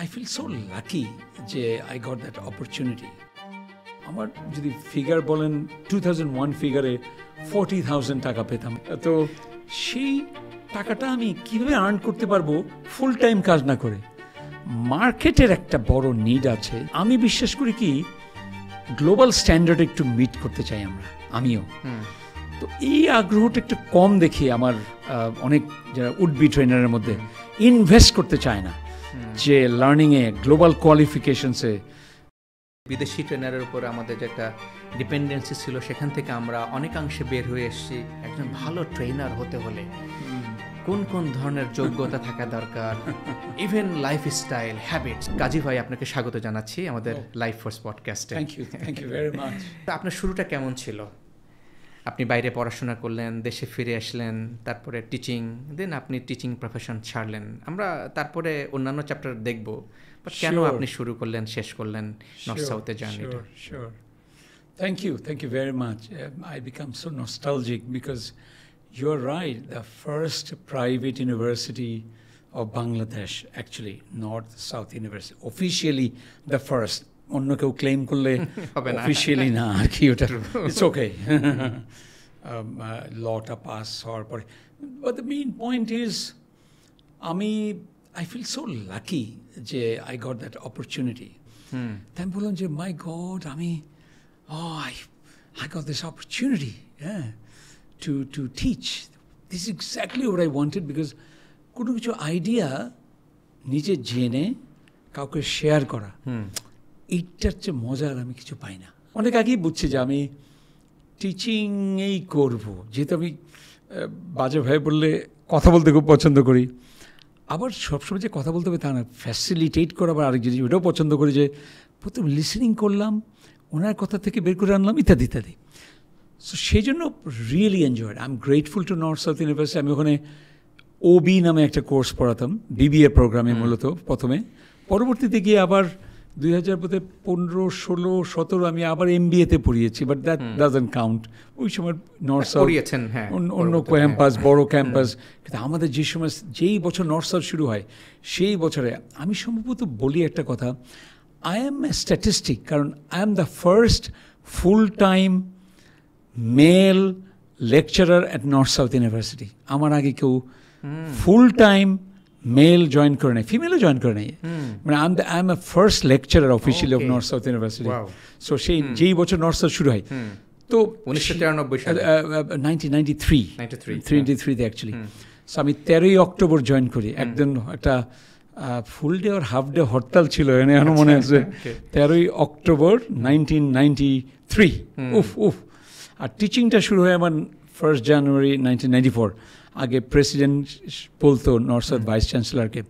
I feel so lucky যে I got that opportunity. আমার যদি ফিগার বলেন 2001 ফিগারে 40,000 টাকা পেতাম, তো সেই টাকাটা আমি কিভাবে আর্ন করতে পারবো ফুল টাইম কাজ না করে? মার্কেটের একটা বড় নিড আছে। আমি বিশ্বাস করি কি গ্লোবাল স্ট্যান্ডার্ড একটু মিট করতে চাই আমিও। তো এই আগ্রহটা একটু কম দেখি আমার অনেক যারা উডবি ট্রেনারের মধ্যে ইনভেস্ট করতে চায় না যে লার্নিংয়ে গ্লোবাল কোয়ালিফিকেশনসে। বিদেশি ট্রেনারের উপর আমাদের যে একটা ডিপেন্ডেন্সি ছিল সেখান থেকে আমরা অনেকাংশে বের হয়ে এসেছি। একজন ভালো ট্রেনার হতে হলে কোন কোন ধরনের যোগ্যতা থাকা দরকার, ইভেন লাইফস্টাইল হ্যাবিটস। কাজী ভাই, আপনাকে স্বাগত জানাচ্ছি আমাদের লাইফ ফোর্স পডকাস্টে। Thank you very much. আপনার শুরুটা কেমন ছিল? আপনি বাইরে পড়াশোনা করলেন, দেশে ফিরে আসলেন, তারপরে টিচিং, দেন আপনি টিচিং প্রফেশন ছাড়লেন। আমরা তারপরে অন্যান্য চ্যাপ্টার দেখব, বাট কেন আপনি শুরু করলেন, শেষ করলেন নর্থ সাউথের জার্নিটা? Thank you very much. I become so nostalgic because you're right. The first private university of Bangladesh, actually, North South University, officially the first. অন্য কেউ ক্লেম করলে অফিসিয়ালি না আর কি, ওটা ইটস ওকে, লটা পাস হওয়ার পরে। But the main point is I feel so lucky যে I got that opportunity. তাই আমি বললাম যে মাই god, I got this opportunity to teach. This is exactly what I wanted, because কোনো কিছু আইডিয়া নিজে জেনে কাউকে শেয়ার করা, এইটার চেয়ে মজার আমি কিছু পাই না। অনেক আগেই বুঝছি যে আমি টিচিংয়েই করব, যেহেতু আমি বাজে ভাই বললে কথা বলতে খুব পছন্দ করি। আবার সবসময় যে কথা বলতে হবে তা না, ফ্যাসিলিটেট করা আবার আরেক জিনিস, ওটাও পছন্দ করি। যে প্রথম লিসেনিং করলাম, ওনার কথা থেকে বের করে আনলাম, ইত্যাদি ইত্যাদি। সো সেই জন্য really enjoyed. I am grateful two north South university. আমি ওখানে ওবি নামে একটা কোর্স পড়াতাম, বিবিএ প্রোগ্রামে মূলত প্রথমে। পরবর্তীতে গিয়ে আবার 2015, 16, 17 আমি আবার MBA-তে পড়িয়েছি, বাট দ্যাট ডাজন্ট কাউন্ট। ওই সময় নর্থ সাউথ অন্য ক্যাম্পাস, বড় ক্যাম্পাস। কিন্তু আমাদের যে সময় যেই বছর নর্থ সাউথ শুরু হয় সেই বছরে আমি সম্ভবত বলি একটা কথা, আই এম এ স্ট্যাটিস্টিক, কারণ I am the first full time male lecturer at North South University. আমার আগে কেউ ফুল টাইম মেল জয়েন করে নেয়, ফিমেলও জয়েন করে নেয়। মানে I am A first lecturer officially of north South university. So সেই যেই বছর নর্থ সাউথ শুরু হয়, তো 1993 অ্যাকচুয়ালি। সো আমি 13ই অক্টোবর জয়েন করি। একদিন একটা ফুল ডে আর হাফ ডে হরতাল ছিল, এখনো মনে আছে, 13ই অক্টোবর 1993। উফ। আর টিচিংটা শুরু হয় আমার 1 জানুয়ারি 1994। আগে প্রেসিডেন্ট বলতো নর্থ সাউথ ভাইস চ্যান্সেলরকে।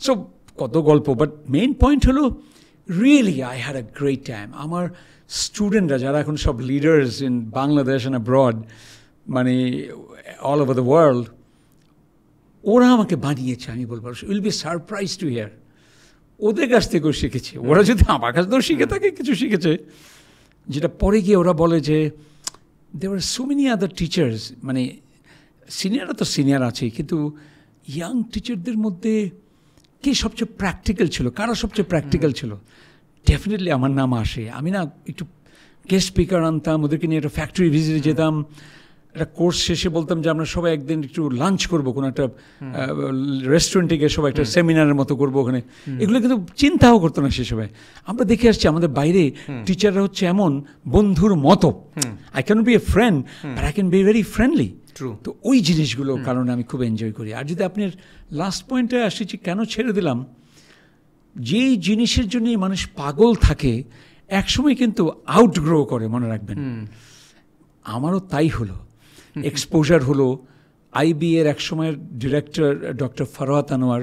সো কত গল্প, বাট মেইন পয়েন্ট হলো really I had a great time. আমার স্টুডেন্টরা যারা এখন সব leaders in Bangladesh and abroad, মানে অল ওভার দ্য ওয়ার্ল্ড, ওরা আমাকে বানিয়েছে। আমি বলবো will be surprise to here, ওদের কাছ থেকেও শিখেছি। ওরা যদি আমার কাছ থেকেও শিখে থাকে, কিছু শিখেছে, যেটা পরে গিয়ে ওরা বলে যে দেয়ার আর সো মেনি আদার টিচার্স। মানে সিনিয়ররা তো সিনিয়র আছেই, কিন্তু ইয়াং টিচারদের মধ্যে কে সবচেয়ে প্র্যাকটিক্যাল ছিল, কারা সবচেয়ে প্র্যাকটিক্যাল ছিল? ডেফিনেটলি আমার নাম আসে। আমি না একটু গেস্ট স্পিকার আনতাম, ওদেরকে নিয়ে একটা ফ্যাক্টরি ভিজিটে যেতাম, একটা কোর্স শেষে বলতাম যে আমরা সবাই একদিন একটু লাঞ্চ করবো, কোনো একটা রেস্টুরেন্টে গিয়ে সবাই একটা সেমিনারের মতো করবো ওখানে। এগুলো কিন্তু চিন্তাও করতো না সে সময়। আমরা দেখে আসছি আমাদের বাইরে টিচাররা হচ্ছে এমন বন্ধুর মতো। I can B a friend, but I can be very friendly. তো ওই জিনিসগুলো কারণে আমি খুব এনজয় করি। আর যদি আপনার লাস্ট পয়েন্টে আসছি কেন ছেড়ে দিলাম, যেই জিনিসের জন্য মানুষ পাগল থাকে একসময় কিন্তু আউটগ্রো করে, মনে রাখবেন। আমারও তাই হলো, এক্সপোজার হলো। IB এর একসময়ের ডিরেক্টর ডক্টর ফরহাত আনোয়ার,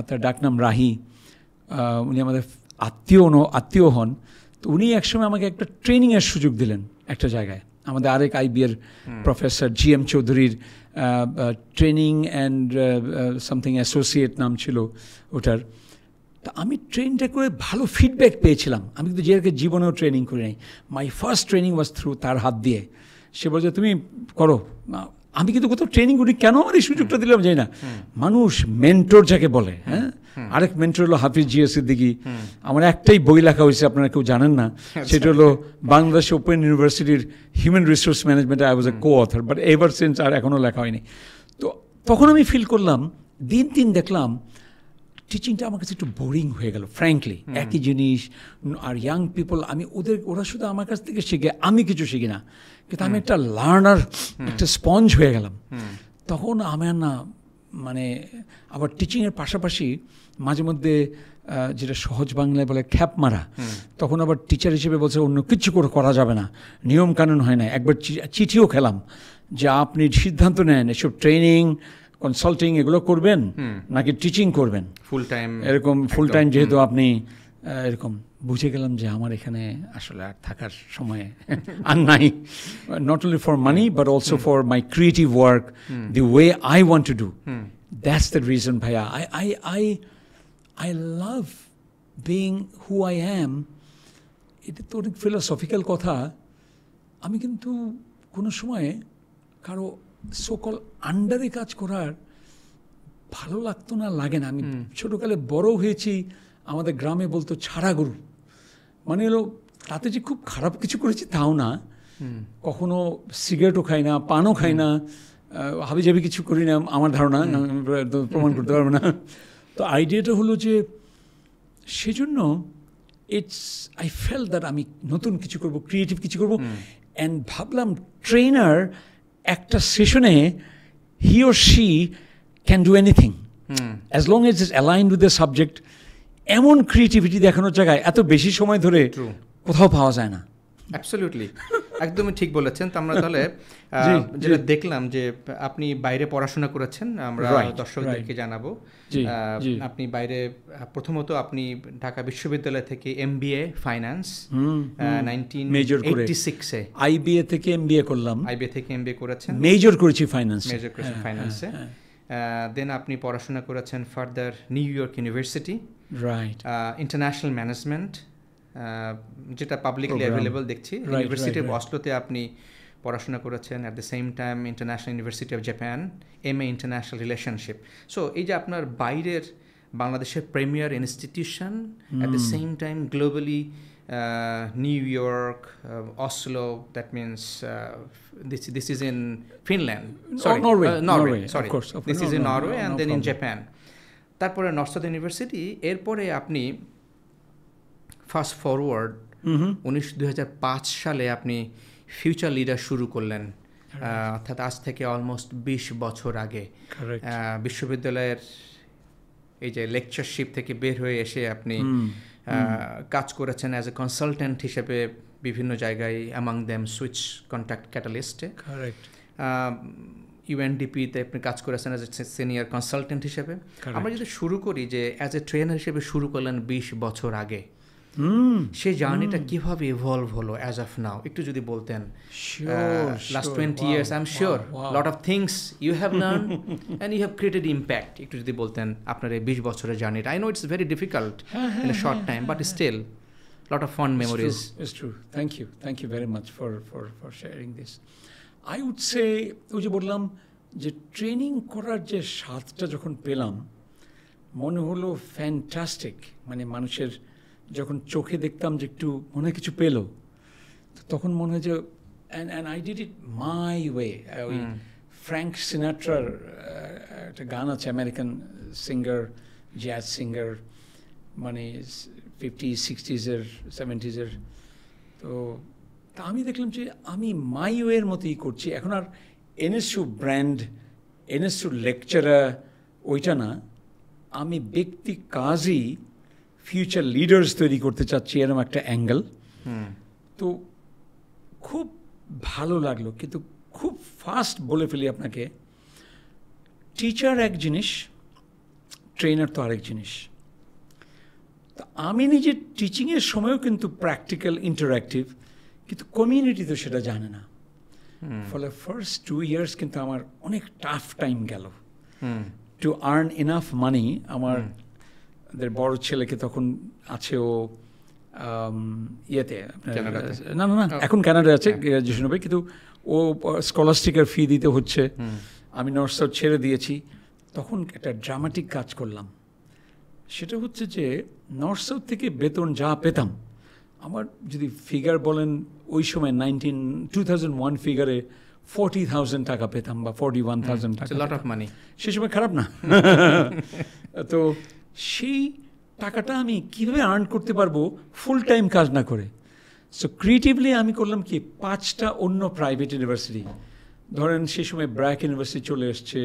তার ডাকনাম রাহি, উনি আমাদের আত্মীয় হন। তো উনি একসময় আমাকে একটা ট্রেনিংয়ের সুযোগ দিলেন একটা জায়গায়। আমাদের আরেক IB এর প্রফেসর GM চৌধুরীর ট্রেনিং অ্যান্ড সামথিং অ্যাসোসিয়েট নাম ছিল ওটার। তা আমি ট্রেনটা করে ভালো ফিডব্যাক পেয়েছিলাম। আমি কিন্তু যে জীবনেও ট্রেনিং করি নাই, my first training was through তার হাত দিয়ে। সে বলছে তুমি করো। আমি কিন্তু কোথাও ট্রেনিং করি, কেন আমার এই সুযোগটা দিলাম জানি না। মানুষ মেন্টর যাকে বলে, হ্যাঁ, আরেক মেন্টর হলো হাফিজ জিয়া সিদ্দিকী। আমার একটাই বই লেখা হয়েছে, আপনারা কেউ জানেন না, সেটা হলো বাংলাদেশ ওপেন ইউনিভার্সিটির human resource management. I was a co author, but ever since আর এখনও লেখা হয়নি। তো তখন আমি ফিল করলাম, দিন দেখলাম টিচিংটা আমার কাছে একটু বোরিং হয়ে গেল, ফ্র্যাঙ্কলি। একই জিনিস, আর ইয়াং পিপল, ওরা শুধু আমার কাছ থেকে শিখে, আমি কিছু শিখি না, কিন্তু আমি একটা লার্নার, একটা স্পঞ্জ হয়ে গেলাম। তখন আমার না মানে আবার টিচিংয়ের পাশাপাশি মাঝে মধ্যে যেটা সহজ বাংলায় বলে খ্যাপ মারা, তখন আবার টিচার হিসেবে বলছে অন্য কিছু করা যাবে না, নিয়ম কানুন হয় না। একবার চিঠিও খেলাম যে আপনি সিদ্ধান্ত নেন এসব ট্রেনিং কনসাল্টিং এগুলো করবেন নাকি টিচিং করবেন ফুল টাইম, এরকম ফুল টাইম, যেহেতু আপনি এরকম। বুঝে গেলাম যে আমার এখানে আসলে আর থাকার সময় আর নাই, not only for money but also for my creative work, the way I want to do. That's the reason ভাইয়া। I love being who I am. এটা তো অনেক ফিলোসফিক্যাল কথা। আমি কিন্তু কোনো সময় কারো সকল আন্ডারে কাজ করার ভালো লাগতো না, লাগে না। আমি ছোটোকালে বড় হয়েছি, আমাদের গ্রামে বলতো ছাড়া গরু, মানে হলো তাতে যে খুব খারাপ কিছু করেছি তাও না, কখনো সিগারেটও খাই না, পানও খাই না, হাবিজাবি কিছু করি না, আমার ধারণা, প্রমাণ করতে পারবো না। তো আইডিয়াটা হলো যে সেজন্য আই ফেল দ্যাট আমি নতুন কিছু করব, ক্রিয়েটিভ কিছু করব। অ্যান্ড ভাবলাম ট্রেনার একটা সেশনে he or she can do anything as long age is aligned with the subject. এমন ক্রিয়েটিভিটি দেখানোর জায়গায় এত বেশি সময় ধরে কোথাও পাওয়া যায় না। অ্যাবসলিউটলি, একদমই ঠিক বলেছেন। তো আমরা তাহলে যেটা দেখলাম যে আপনি বাইরে পড়াশোনা করেছেন, আমরা দর্শকদেরকে জানাবো। আপনি বাইরে প্রথমত আপনি ঢাকা বিশ্ববিদ্যালয় থেকে MBA ফাইন্যান্স 1986-এ IBA থেকে MBA করলাম, IBA থেকে MBA করেছেন, মেজর করেছি ফাইন্যান্সে, ফাইন্যান্সে। দেন আপনি পড়াশোনা করেছেন further new York university, right, international management, যেটা পাবলিকলি অ্যাভেলেবল দেখছি। ইউনিভার্সিটি অফ অসলোতে আপনি পড়াশোনা করেছেন। At the same time international university of Japan, MA international relationship. So এই যে আপনার বাইরের বাংলাদেশের premier institution, at the same time globally new York, Oslo, that means this is in Finland, Norway, sorry, this is in Norway, and then in Japan. তারপরে north university. এরপরে আপনি fast forward 2005 সালে আপনি ফিউচার লিডার শুরু করলেন, অর্থাৎ আজ থেকে অলমোস্ট 20 বছর আগে। বিশ্ববিদ্যালয়ের এই যে লেকচারশিপ থেকে বের হয়ে এসে আপনি কাজ করেছেন অ্যাজ এ কনসালটেন্ট হিসেবে বিভিন্ন জায়গায়, অ্যামাং দেম সুইচ কন্ট্যাক্ট ক্যাটালিস্টে। UNDP-তে আপনি কাজ করেছেন অ্যাজ এ সিনিয়র কনসালটেন্ট হিসেবে। আমরা যদি শুরু করি যে অ্যাজ এ ট্রেনার হিসেবে শুরু করলেন 20 বছর আগে, সেই জার্নিটা কিভাবে ইভলভ হলো অ্যাজ অফ নাও, একটু যদি বলতেন। Last 20 years I am sure lot of things you have learn and you have created impact. একটু যদি বলতেন আপনার এই 20 বছরের জার্নিটা। I know it's very difficult in a short time, but still lot of fond memories. It's true. Thank you very much for sharing this. I would say ওই যে বললাম যে ট্রেনিং করার যে স্বাদটা যখন পেলাম মনে হলো ফ্যান্টাস্টিক। মানে মানুষের যখন চোখে দেখতাম যে একটু মনে কিছু পেলো, তখন মনে হয় যে and I did it my way. ওই ফ্র্যাঙ্ক সিনাট্রার একটা গান আছে, আমেরিকান সিঙ্গার, জ্যাজ সিঙ্গার, মানে 50s, 60s, 70s। তো আমি দেখলাম যে আমি মাই ওয়ের মতোই করছি। এখন আর NSU ব্র্যান্ড, NSU লেকচারার ওইটা না, আমি ব্যক্তি কাজই ফিউচার লিডার্স তৈরি করতে চাচ্ছি, এরকম একটা অ্যাঙ্গেল। তো খুব ভালো লাগলো, কিন্তু খুব ফাস্ট বলে ফেলি আপনাকে, টিচার এক জিনিস, ট্রেনার তো আরেক জিনিস। আমি নিজে টিচিংয়ের সময়ও কিন্তু প্র্যাকটিক্যাল, ইন্টারঅ্যাক্টিভ, কিন্তু কমিউনিটি তো সেটা জানে না। ফলে ফার্স্ট 2 years কিন্তু আমার অনেক টাফ টাইম গেল টু আর্ন ইনাফ মানি। আমাদের বড় ছেলেকে তখন আছে, ও ইয়েতে, না এখন কানাডায় আছে, গ্র্যাজুয়েশন হবে, কিন্তু ও স্কলাস্টিকের ফি দিতে হচ্ছে। আমি নর্থ সাউথ ছেড়ে দিয়েছি। তখন একটা ড্রামাটিক কাজ করলাম, সেটা হচ্ছে যে নর্থ সাউথ থেকে বেতন যা পেতাম, আমার যদি ফিগার বলেন ওই সময় 2001 ফিগারে 40,000 টাকা পেতাম বা 41,000 টাকা, লট অফ মানি। সেই সময় খারাপ না। তো সেই টাকাটা আমি কীভাবে আর্ন করতে পারবো ফুল টাইম কাজ না করে? সো ক্রিয়েটিভলি আমি করলাম কি, 5টা অন্য প্রাইভেট ইউনিভার্সিটি, ধরেন সেই সময় ব্র্যাক ইউনিভার্সিটি চলে এসছে,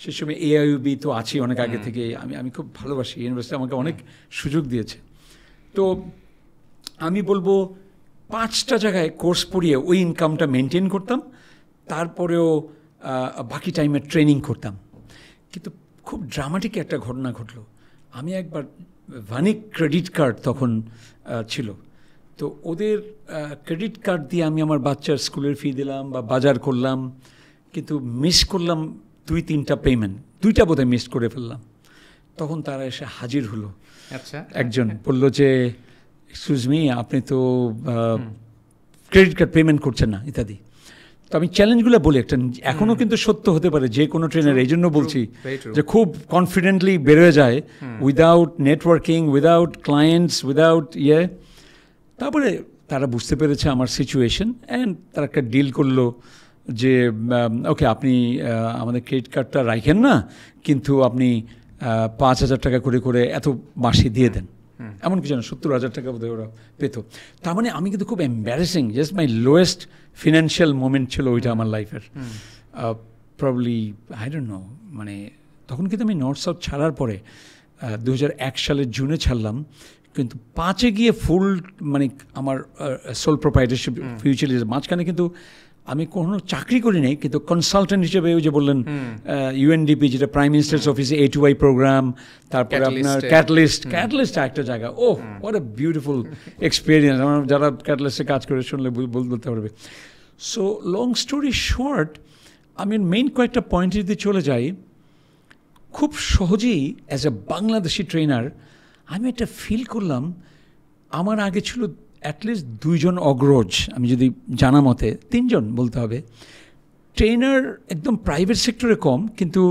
সেই সময় AIUB তো আছে অনেক আগে থেকে, আমি খুব ভালোবাসি ইউনিভার্সিটি, আমাকে অনেক সুযোগ দিয়েছে। তো আমি বলবো 5টা জায়গায় কোর্স পড়িয়ে ওই ইনকামটা মেনটেন করতাম, তারপরেও বাকি টাইমে ট্রেনিং করতাম। কিন্তু খুব ড্রামাটিক একটা ঘটনা ঘটলো। আমি একবার ভানিক ক্রেডিট কার্ড তখন ছিল, তো ওদের ক্রেডিট কার্ড দিয়ে আমি আমার বাচ্চার স্কুলের ফি দিলাম বা বাজার করলাম, কিন্তু মিস করলাম 2-3টা পেমেন্ট, 2টা বোধহয় মিস করে ফেললাম। তখন তারা এসে হাজির হলো। আচ্ছা, একজন বলল যে এক্সকিউজ মি, আপনি তো ক্রেডিট কার্ড পেমেন্ট করছেন না ইত্যাদি। তো আমি চ্যালেঞ্জগুলো বলি, একটা এখনও কিন্তু সত্য হতে পারে যে কোনো ট্রেনার, এই জন্য বলছি যে খুব কনফিডেন্টলি বেরোয় যায় without networking, without clients, without তারপরে তারা বুঝতে পেরেছে আমার সিচুয়েশন অ্যান্ড তারা একটা ডিল করলো যে ওকে, আপনি আমাদের ক্রেডিট কার্ডটা রাখেন না, কিন্তু আপনি 5,000 টাকা করে করে এত মাসে দিয়ে দেন, এমন কিছু না, 70,000 টাকা বোধহয় ওরা পেত। তার মানে আমি কিন্তু খুব embarrassing, just my lowest financial moment ছিল ওইটা আমার লাইফের। প্রবলি আই ডোন্ট নো, মানে তখন কিন্তু আমি নর্থ সাউথ ছাড়ার পরে 2001 সালের জুনে ছাড়লাম, কিন্তু 5-এ গিয়ে ফুল মানে আমার সোল প্রোপ্রাইটারশিপ ফিউচার, মাঝখানে কিন্তু আমি কোনো চাকরি করি নাই, কিন্তু কনসালটেন্ট হিসেবে ওই যে বললেন UNDP, যেটা প্রাইম মিনিস্টার্স অফিসে A2I প্রোগ্রাম, তারপরে আপনার ক্যাটালিস্ট একটা জায়গা, ওহ হোয়াট এ বিউটিফুল এক্সপিরিয়েন্স। আমার যারা ক্যাটালিস্টে কাজ করে শুনলে বলতে পারবে। সো লং স্টোরি শর্ট, আমি মেইন কয়েকটা পয়েন্টে যদি চলে যাই, খুব সহজেই অ্যাজ এ বাংলাদেশি ট্রেনার আমি একটা ফিল করলাম, আমার আগে ছিল অ্যাটলিস্ট 2জন অগ্রজ, আমি যদি জানা মতে 3জন বলতে হবে ট্রেনার, একদম প্রাইভেট সেক্টরে কম, কিন্তু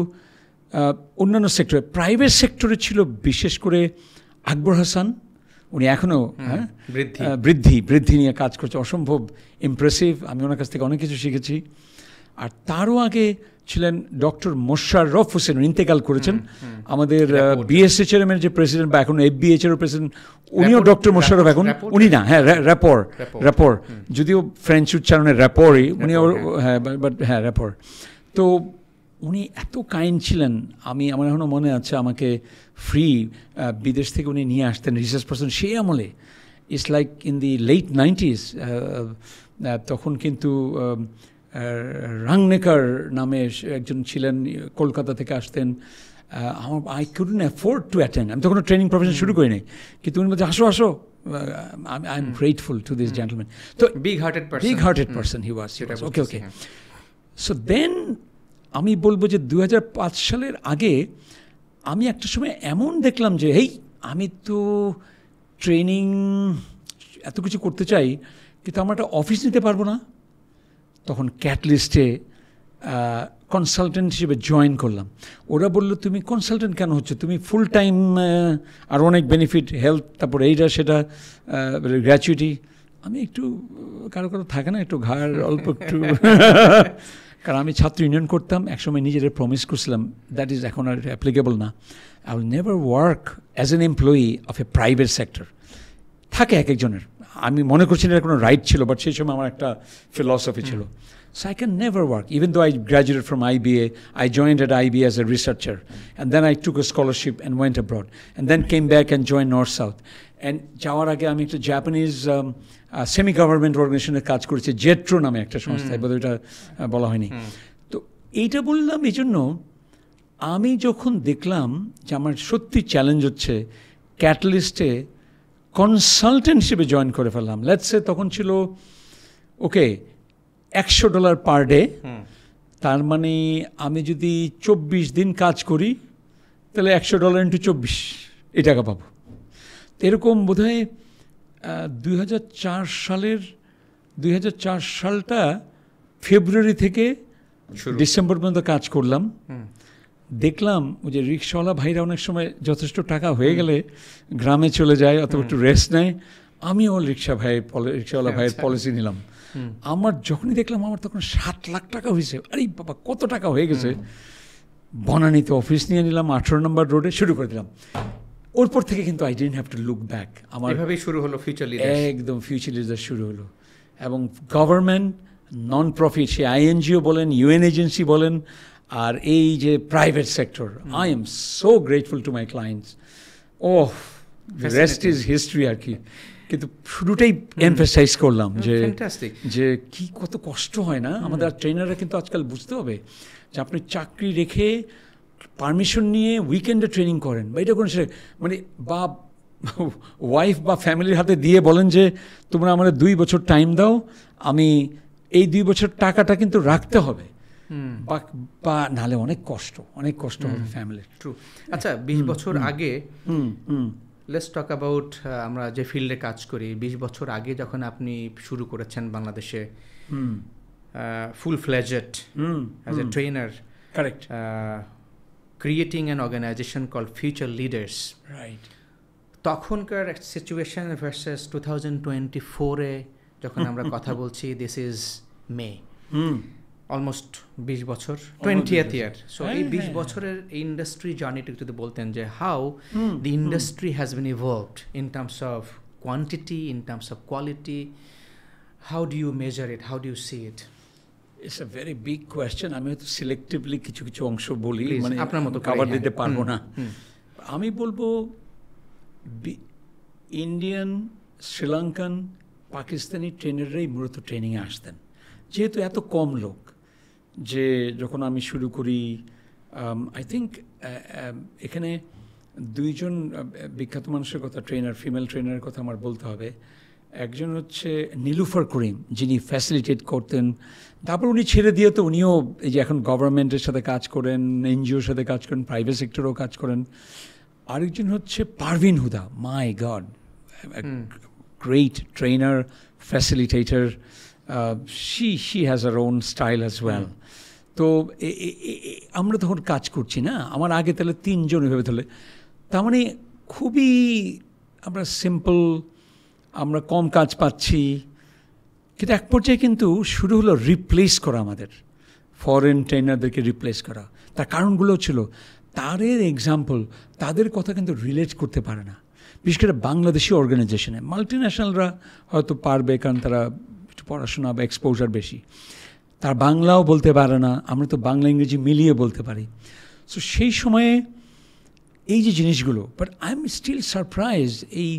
অন্যান্য সেক্টরে, প্রাইভেট সেক্টরে ছিল বিশেষ করে আকবর হাসান, উনি এখনও বৃদ্ধি নিয়ে কাজ করছে, অসম্ভব ইমপ্রেসিভ, আমি ওনার কাছ থেকে অনেক কিছু শিখেছি। আর তারও আগে ছিলেন ডক্টর মোশাররফ হোসেন, ইন্তেকাল করেছেন, আমাদের BSHM এর যে প্রেসিডেন্ট বা এখন FBH-এরও প্রেসিডেন্ট, উনিও ডক্টর মোশাররফ, এখন উনি না, হ্যাঁ র্যাপর, যদিও ফ্রেঞ্চ উচ্চারণে র্যাপরই, উনি হ্যাঁ বাট হ্যাঁ র্যাপর। তো উনি এত কাইন্ড ছিলেন, আমার এখনও মনে আছে, আমাকে ফ্রি বিদেশ থেকে উনি নিয়ে আসতেন রিসার্চ পারসন সেই আমলে, it's like in the late 90s। তখন কিন্তু রাংনেকার নামে একজন ছিলেন, কলকাতা থেকে আসতেন। I couldn't afford to attend, আমি তখন ট্রেনিং প্রফেশন শুরু করি নাই, কিন্তু উনি বলছে আসো, I am grateful to this gentleman. তো big hearted person he was. Okay. So then আমি বলবো যে 2005 সালের আগে আমি একটা সময় এমন দেখলাম যে আমি তো ট্রেনিং এত কিছু করতে চাই, কিন্তু আমরা একটা অফিস নিতে পারবো না। তখন ক্যাটালিস্টে কনসালটেন্ট হিসেবে জয়েন করলাম। ওরা বললো তুমি কনসালটেন্ট কেন হচ্ছে, তুমি ফুল টাইম আর অনেক বেনিফিট, হেলথ, তারপরে এইটা সেটা, গ্র্যাচুইটি। আমি একটু কারো থাকে না একটু ঘাড় অল্প একটু কারণ আমি ছাত্র ইউনিয়ন করতাম, একসময় নিজেদের প্রমিস করছিলাম, দ্যাট ইজ এখন আর অ্যাপ্লিকেবল না, I will never work as an employee of A private sector. থাকে এক একজনের, আমি মনে করছি না কোনো রাইট ছিল, বাট সেই সময় আমার একটা ফিলসফি ছিল। So I can never work, even though I graduated from IBA, I joined at IBA as a researcher, and then I took a scholarship and went abroad, and then came back and joined North South. And যাওয়ার আগে আমি একটা Japanese semi government অর্গানাইজেশনে কাজ করেছি, JETRO নামে একটা সংস্থায়, বোধহয় এটা বলা হয়নি। তো এইটা বললাম এই জন্য, আমি যখন দেখলাম যে আমার সত্যি চ্যালেঞ্জ হচ্ছে, ক্যাটালিস্টে কনসালটেন্ট হিসেবে জয়েন করে ফেললাম। লেটস সে তখন ছিল ওকে $100 পার ডে, তার মানে আমি যদি 24 দিন কাজ করি তাহলে $100 × 24 এই টাকা পাবো। এরকম বোধহয় 2004 সালটা ফেব্রুয়ারি থেকে ডিসেম্বর পর্যন্ত কাজ করলাম। দেখলাম ওই যে রিক্সাওয়ালা ভাইরা অনেক সময় যথেষ্ট টাকা হয়ে গেলে গ্রামে চলে যায় অথবা একটু রেস্ট নেয়, আমিও রিক্সাওয়ালা ভাইয়ের পলিসি নিলাম। আমার যখনই দেখলাম আমার তখন 7 লাখ টাকা হয়েছে, আরে বাবা কত টাকা হয়ে গেছে, বনানীতে অফিস নিয়ে নিলাম 18 নম্বর রোডে, শুরু করে দিলাম। ওর পর থেকে কিন্তু I didn't have to look back. আমার এভাবেই শুরু হলো ফিউচার লিডার, একদম ফিউচার লিডার শুরু হলো। এবং গভর্নমেন্ট, নন প্রফিট, সে আইএনজিও বলেন, ইউএন এজেন্সি বলেন, আর এই যে private sector, I am so grateful to my clients. Oh, rest is history আর কি। কিন্তু শুরুটাই এমফেসাইজ করলাম যে কি কত কষ্ট হয় না আমাদের ট্রেনাররা। কিন্তু আজকাল বুঝতে হবে যে আপনি চাকরি রেখে পারমিশন নিয়ে উইকেন্ডে ট্রেনিং করেন, বা এটা কোনো মানে বা ওয়াইফ বা ফ্যামিলির হাতে দিয়ে বলেন যে তোমরা আমাদের 2 বছর টাইম দাও, আমি এই 2 বছর টাকাটা কিন্তু রাখতে হবে, বা নাহলে অনেক কষ্ট হবে ফ্যামিলির। ট্রু। আচ্ছা, 20 বছর আগে, লেটস টক অ্যাবাউট আমরা যে ফিল্ডে কাজ করি, 20 বছর আগে যখন আপনি শুরু করেছেন বাংলাদেশে full fledged as a trainer, correct, creating an organization called Future Leaders, right, তখনকার সিচুয়েশন ভার্সেস 2024-এ যখন আমরা কথা বলছি, দিস ইজ মে, অলমোস্ট 20 বছর, 20th ইয়ার। সো এই 20 বছরের ইন্ডাস্ট্রি জার্নিটা যদি বলতেন যে how the industry has been evolved in terms of quantity, in terms of quality, how do you measure it, how do you see it? It's a very big question. আমি হয়তো selectively কিছু কিছু অংশ বলি, মানে আপনার মতো কভার দিতে পারবো না। আমি বলবো ইন্ডিয়ান, শ্রীলঙ্কান, পাকিস্তানি ট্রেনাররাই মূলত ট্রেনিংয়ে আসতেন, যেহেতু এত কম লোক। যে যখন আমি শুরু করি, আই থিঙ্ক এখানে 2জন বিখ্যাত মানুষের কথা, ফিমেল ট্রেনারের কথা আমার বলতে হবে। একজন হচ্ছে নীলুফার করিম, যিনি ফ্যাসিলিটেট করতেন, তারপর উনি ছেড়ে দিয়ে তো উনিও এই যে এখন গভর্নমেন্টের সাথে কাজ করেন, এনজিওর সাথে কাজ করেন, প্রাইভেট সেক্টরেও কাজ করেন। আরেকজন হচ্ছে Parvin Huda, my God, great trainer, facilitator, she has her own style as well. তো আমরা তখন কাজ করছি না, আমার আগে তাহলে 3জন এভাবে, তাহলে তার মানে খুবই আমরা সিম্পল, আমরা কম কাজ পাচ্ছি। কিন্তু এক পর্যায়ে কিন্তু শুরু হলো রিপ্লেস করা, আমাদের ফরেন ট্রেনারদেরকে রিপ্লেস করা। তার কারণগুলো ছিল তাদের এক্সাম্পল, তাদের কথা কিন্তু রিলেট করতে পারে না, বিশেষ করে বাংলাদেশি অর্গানাইজেশনে। মাল্টিন্যাশনালরা হয়তো পারবে, কারণ তারা পড়াশোনা বা এক্সপোজার বেশি, তার বাংলাও বলতে পারে না, আমরা তো বাংলা ইংরেজি মিলিয়ে বলতে পারি। সো সেই সময়ে এই যে জিনিসগুলো, but I am still surprise, এই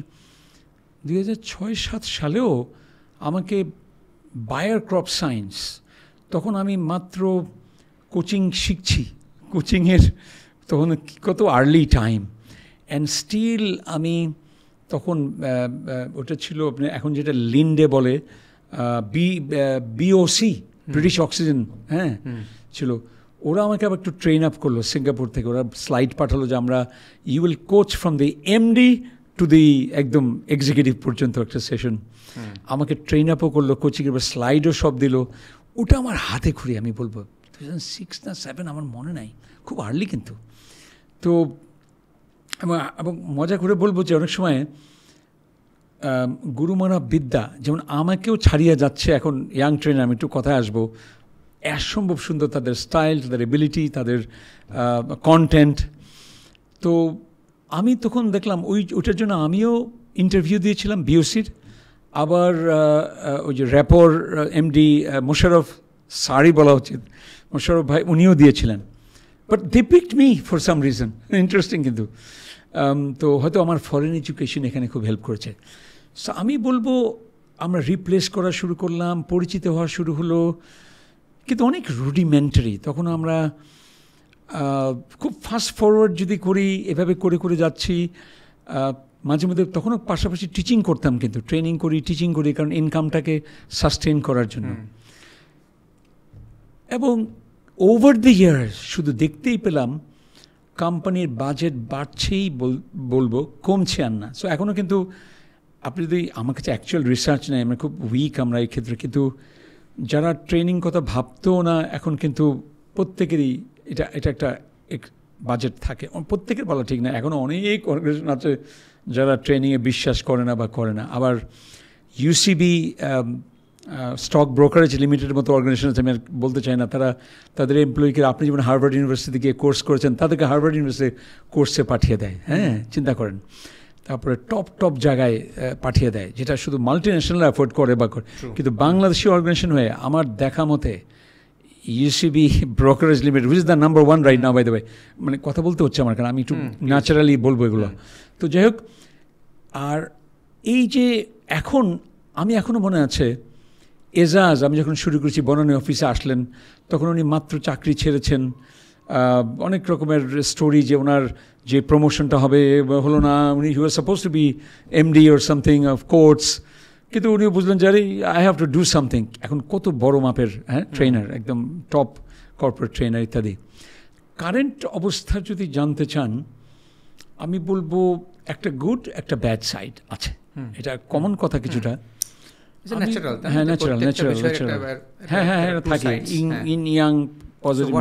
2006-07 সালেও আমাকে বায়ার ক্রপ সায়েন্স, তখন আমি মাত্র কোচিং শিখছি, কোচিংয়ের তখন কত আর্লি টাইম, অ্যান্ড স্টিল আমি তখন ওটা ছিল এখন যেটা লিন্ডে বলে, বিওসি, ব্রিটিশ অক্সিজেন, হ্যাঁ ছিল। ওরা আমাকে আবার একটু ট্রেন আপ করলো সিঙ্গাপুর থেকে, ওরা স্লাইড পাঠালো যে আমরা you will coach from the MD to the একদম এক্সিকিউটিভ পর্যন্ত একটা সেশন। আমাকে ট্রেন আপও করলো, কোচিংয়ের স্লাইডও সব দিল। ওটা আমার হাতে খড়ি, আমি বলবো 2006 না 2007, আমার মনে নাই, খুব আর্লি কিন্তু। তো এবং মজা করে বলবো যে অনেক সময় গুরুমারা বিদ্যা যেমন আমাকেও ছাড়িয়ে যাচ্ছে এখন ইয়াং ট্রেনার, আমি একটু কথায় আসবো, অসম্ভব সুন্দর তাদের স্টাইল, তাদের এবিলিটি, তাদের কন্টেন্ট। তো আমি তখন দেখলাম ওইটার জন্য আমিও ইন্টারভিউ দিয়েছিলাম বিওসির, আবার ওই যে র্যাপর এমডি মোশারফ স্যারই বলা উচিত, মোশারফ ভাই, উনিও দিয়েছিলেন। But they picked me for some reason, interesting কিন্তু। তো হয়তো আমার ফরেন এডুকেশন এখানে খুব হেল্প করেছে। সো আমি বলবো আমরা রিপ্লেস করা শুরু করলাম, পরিচিত হওয়া শুরু হলো, কিন্তু অনেক রুডিমেন্টারি। তখন আমরা খুব ফাস্ট ফরওয়ার্ড যদি করি, এভাবে করে করে যাচ্ছি। মাঝে মধ্যে তখনও পাশাপাশি টিচিং করতাম, কিন্তু ট্রেনিং করি, টিচিং করি, কারণ ইনকামটাকে সাস্টেন করার জন্য। এবং ওভার দ্য ইয়ার্স শুধু দেখতেই পেলাম কোম্পানির বাজেট বাড়ছেই বলবো, কমছে আর না। সো এখনও কিন্তু আপনি যদি আমার কাছে অ্যাকচুয়াল রিসার্চ নেই, আমরা খুব উইক আমরা এই ক্ষেত্রে, কিন্তু যারা ট্রেনিং কথা ভাবতেও না এখন কিন্তু প্রত্যেকেরই এটা একটা বাজেট থাকে, প্রত্যেকের বলা ঠিক না, এখনও অনেক অর্গানাইজেশন আছে যারা ট্রেনিংয়ে বিশ্বাস করে না বা করে না। আবার ইউসিবি স্টক ব্রোকারেজ লিমিটেডের মতো অর্গানাইজেশন আছে, আমি আর বলতে চাই না, তারা তাদের এমপ্লয়িকে, আপনি যেমন হার্ভার্ড ইউনিভার্সিটি গিয়ে কোর্স করেছেন, তাদেরকে হার্ভার্ড ইউনিভার্সিটি কোর্সে পাঠিয়ে দেয়। হ্যাঁ, চিন্তা করেন। তারপরে টপ জায়গায় পাঠিয়ে দেয়, যেটা শুধু মাল্টি ন্যাশনাল অ্যাফোর্ড করে বা করে, কিন্তু বাংলাদেশি অর্গানাইজেশন হয়ে আমার দেখা মতে UCB brokerage limited, which is the number 1 right now by the way, মানে কথা বলতে হচ্ছে আমার, কারণ আমি একটু ন্যাচারালি বলবো এগুলো। তো যাই হোক, আর এই যে এখন আমি এখনও মনে আছে এজাজ, আমি যখন শুরু করেছি বনানী অফিসে আসলেন, তখন উনি মাত্র চাকরি ছেড়েছেন, অনেক রকমের স্টোরি যে ওনার যে প্রমোশনটা হবে হলো না, উনি he was suppose to be MD or something of courts, কিন্তু উনিও বুঝলেন যে আরে I have to do something. এখন কত বড় মাপের ট্রেনার, একদম টপ কর্পোরেট ট্রেনার ইত্যাদি। কারেন্ট অবস্থা যদি জানতে চান, আমি বলবো একটা গুড একটা ব্যাড সাইড আছে, এটা কমন কথা কিছুটা। হ্যাঁ, ন্যাচারাল থাকে ইন ইয়াং পজিটিভ।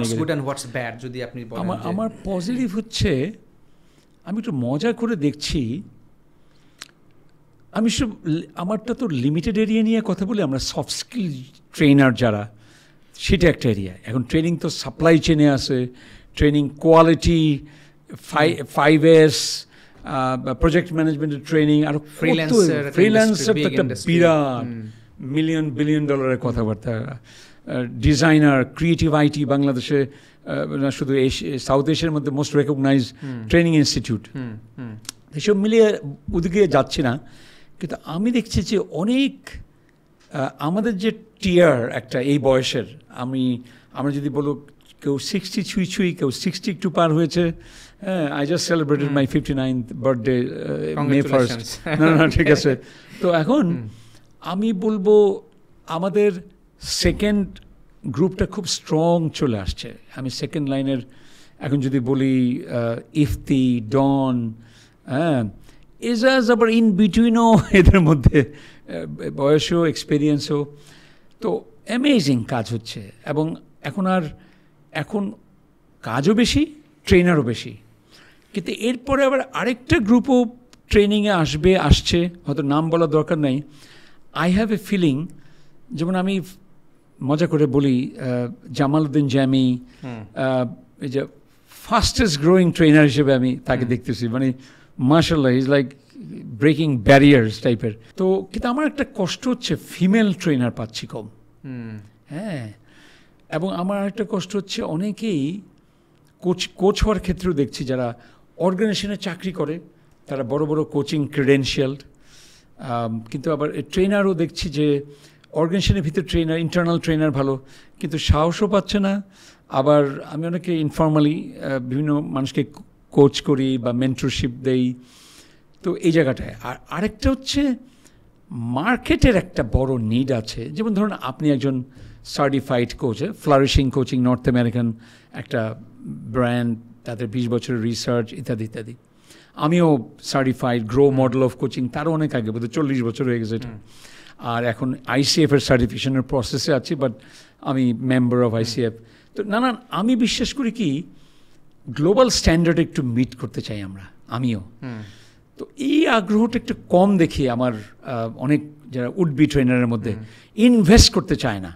আমার পজিটিভ হচ্ছে, আমি একটু মজা করে দেখছি, আমি সব আমারটা তো লিমিটেড এরিয়া নিয়ে কথা বলি, আমরা সফট স্কিল ট্রেনার যারা, সেটা একটা এরিয়া। এখন ট্রেনিং তো সাপ্লাই চেনে আছে, ট্রেনিং কোয়ালিটি, 5S, প্রজেক্ট ম্যানেজমেন্টের ট্রেনিং, আর ফ্রিল্যান্সার তো একটা বিরাট $1 billion কথাবার্তা, ডিজাইনার, ক্রিয়েটিভ আইটি, বাংলাদেশে শুধু সাউথ এশিয়ার মধ্যে মোস্ট রেকগনাইজ ট্রেনিং ইনস্টিটিউট, এসব মিলিয়ে ওদিকে যাচ্ছি না। কিন্তু আমি দেখছি যে অনেক আমাদের যে টিয়ার একটা এই বয়সের, আমরা যদি বলো কেউ 60 ছুঁই, কেউ 60 একটু পার হয়েছে। I just celebrated my 59th birthday May 1st. না ঠিক আছে। তো এখন আমি বলবো আমাদের সেকেন্ড গ্রুপটা খুব স্ট্রং চলে আসছে। আমি সেকেন্ড লাইনের এখন যদি বলি ইফতি, ডন, এজাজ, আবার ইন বিটুইনও এদের মধ্যে বয়সও এক্সপিরিয়েন্সও, তো অ্যামেজিং কাজ হচ্ছে। এবং এখন কাজও বেশি, ট্রেনারও বেশি। কিন্তু এরপরে আবার আরেকটা গ্রুপও ট্রেনিংয়ে আসছে, হয়তো নাম বলার দরকার নাই। আই হ্যাভ এ ফিলিং, যেমন আমি মজা করে বলি, জামালউদ্দিন জামি, এই যে ফাস্টেস্ট গ্রোয়িং ট্রেনার হিসেবে আমি তাকে দেখতেছি, মানে মাশাআল্লাহ ইজ লাইক ব্রেকিং ব্যারিয়ার্স টাইপের। তো কিন্তু আমার একটা কষ্ট হচ্ছে ফিমেল ট্রেনার পাচ্ছি কম। হ্যাঁ, এবং আমার একটা কষ্ট হচ্ছে অনেকেই কোচ হওয়ার ক্ষেত্রেও দেখছি যারা অর্গানাইজেশনে চাকরি করে, তারা বড় বড় কোচিং ক্রেডেনশিয়ালড, কিন্তু আবার ট্রেনারও দেখছি যে অর্গানাইজেশনের ভিতরে ট্রেনার, ইন্টারনাল ট্রেনার ভালো, কিন্তু সাহসও পাচ্ছে না। আবার আমি অনেকে ইনফর্মালি বিভিন্ন মানুষকে কোচ করি বা মেন্টরশিপ দেই, তো এই জায়গাটায়। আর আরেকটা হচ্ছে মার্কেটের একটা বড় নিড আছে। যেমন ধরুন আপনি একজন certified coach, flourishing coaching, north American একটা ব্র্যান্ড, তাদের 20 বছরের রিসার্চ ইত্যাদি ইত্যাদি। আমিও certified grow model of coaching, তারও অনেক আগে, বোধহয় 40 বছর হয়ে গেছে এটা। আর এখন ICF এর সার্টিফিকেশনের প্রসেসে আছি, বাট আমি মেম্বার অফ ICF। তো নানান, আমি বিশ্বাস করি কি গ্লোবাল স্ট্যান্ডার্ড একটু মিট করতে চাই আমিও। তো এই আগ্রহটা একটু কম দেখি আমার অনেক যারা উড বি ট্রেনারের মধ্যে ইনভেস্ট করতে চায় না,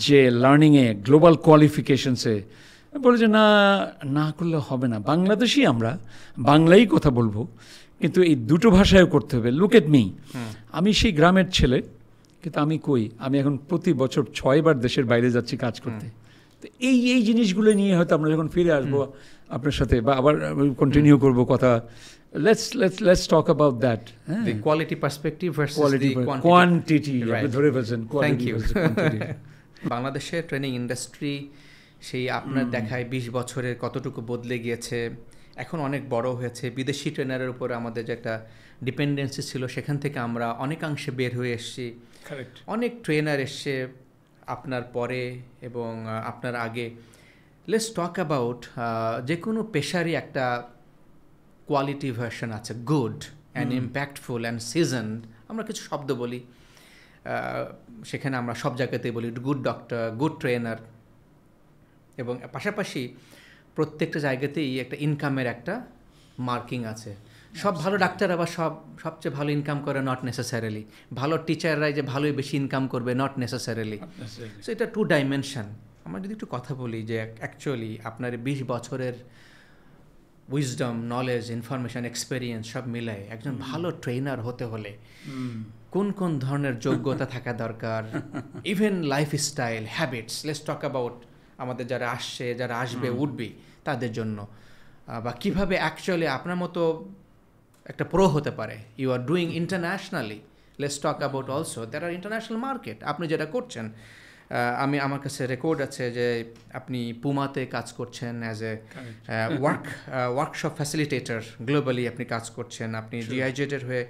যে লার্নিংয়ে, গ্লোবাল কোয়ালিফিকেশনসে বলে যে না করলে হবে না। বাংলাদেশি, আমরা বাংলাই কথা বলবো, কিন্তু এই দুটো ভাষায়ও করতে হবে। লুক এট মি, আমি সেই গ্রামের ছেলে, কিন্তু আমি এখন প্রতি বছর 6 বার দেশের বাইরে যাচ্ছি কাজ করতে। তো এই জিনিসগুলো নিয়ে হয়তো আমরা যখন ফিরে আসবো আপনার সাথে, বা আবার কন্টিনিউ করবো কথা, let's talk about that. The quality perspective versus the quantity. Right. ধরে ফেলছেন, Thank you. quantity. বাংলাদেশের ট্রেনিং ইন্ডাস্ট্রি সেই আপনার দেখায় 20 বছরের কতটুকু বদলে গিয়েছে, এখন অনেক বড় হয়েছে। বিদেশি ট্রেনারের উপর আমাদের যে একটা ডিপেন্ডেন্সি ছিল, সেখান থেকে আমরা অনেকাংশে বের হয়ে এসেছি। অনেক ট্রেনার এসছে আপনার পরে এবং আপনার আগে। লেটস টক অ্যাবাউট, যে কোনো পেশারই একটা কোয়ালিটি ভার্সন আছে, good and impactful and seasoned. আমরা কিছু শব্দ বলি, সেখানে আমরা সব জায়গাতেই বলি গুড ডক্টর, গুড ট্রেনার। এবং পাশাপাশি প্রত্যেকটা জায়গাতেই একটা ইনকামের একটা মার্কিং আছে। সব ভালো ডাক্তার আবার সবচেয়ে ভালো ইনকাম করে, নট নেসেসারিলি। ভালো টিচাররাই যে ভালোই বেশি ইনকাম করবে, নট নেসেসারিলি। সো এটা 2 ডাইমেনশন। আমরা যদি একটু কথা বলি যে অ্যাকচুয়ালি আপনার 20 বছরের উইজডম, নলেজ, ইনফরমেশন, এক্সপেরিয়েন্স সব মিলায় একজন ভালো ট্রেনার হতে হলে কোন কোন ধরনের যোগ্যতা থাকা দরকার, even lifestyle, habits, let's talk about আমাদের যারা আসছে, যারা আসবে, উঠবে তাদের জন্য, বা কিভাবে অ্যাকচুয়ালি আপনার মতো একটা প্রো হতে পারে। You are doing internationally, let's talk about also there are international market. আপনি যেটা করছেন, আমার কাছে রেকর্ড আছে যে আপনি পুমাতে কাজ করছেন as a workshop facilitator, globally আপনি কাজ করছেন। আপনি GIZ-এর হয়ে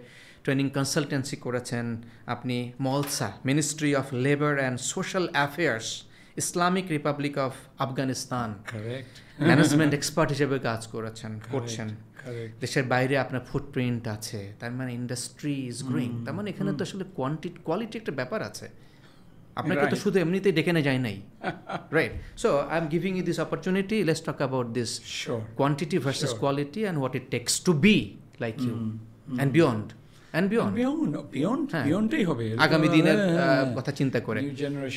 ট্রেনিং কনসালটেন্সি করেছেন। আপনি MoLSA, Ministry of Labour and Social Affairs, Islamic Republic of Afghanistan management expert হিসেবে কাজ করছেন। দেশের বাইরে আপনার ফুটপ্রিন্ট আছে, তার মানে ইন্ডাস্ট্রি ইজ গ্রোয়িং। তার মানে এখানে তো আসলে কোয়ালিটি একটা ব্যাপার আছে। আপনাকে তো শুধু এমনিতেই ডেকে না যায় নাই, right? So I am giving you this opportunity, let's talk about this quantity versus quality and what it takes to be like you and beyond. বিয়ন্ডটাই হবে আগামী দিনের কথা চিন্তা করে,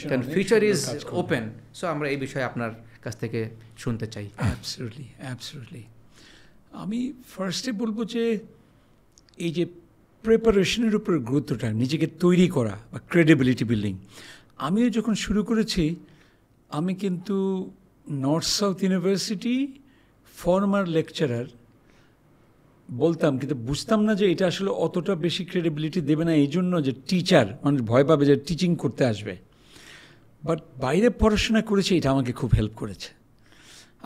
কারণ ফিউচার ইজ ওপেন। সো আমরা এই বিষয়ে আপনার কাছ থেকে শুনতে চাই। অ্যাবসলিউটলি। আমি ফার্স্টে বলবো যে এই যে প্রিপারেশনের উপর গুরুত্বটা, নিজেকে তৈরি করা বা ক্রেডিবিলিটি বিল্ডিং। আমিও যখন শুরু করেছি, আমি কিন্তু north South university former lecturer বলতাম, কিন্তু বুঝতাম না যে এটা আসলে অতটা বেশি ক্রেডিবিলিটি দেবে না, এই জন্য যে টিচার মানুষ ভয় পাবে যে টিচিং করতে আসবে। বাট বাইরে পড়াশোনা করেছে, এটা আমাকে খুব হেল্প করেছে।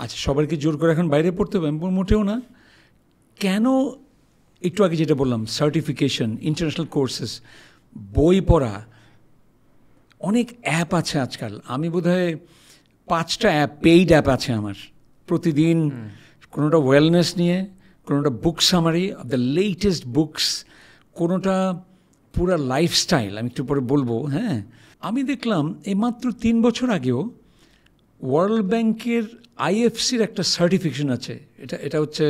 আচ্ছা, সবাইকে জোর করে এখন বাইরে পড়তে হবে মোটেও না। কেন? একটু আগে যেটা বললাম, সার্টিফিকেশন, ইন্টারন্যাশনাল কোর্সেস, বই পড়া, অনেক অ্যাপ আছে আজকাল। আমি বোধহয় 5টা অ্যাপ, পেইড অ্যাপ আছে আমার। প্রতিদিন কোনোটা ওয়েলনেস নিয়ে, কোনোটা বুক summary of the latest books, কোনোটা পুরো লাইফস্টাইল। আমি একটু পরে বলবো। হ্যাঁ, আমি দেখলাম এই মাত্র 3 বছর আগেও ওয়ার্ল্ড ব্যাংকের IFCর একটা সার্টিফিকেশন আছে। এটা হচ্ছে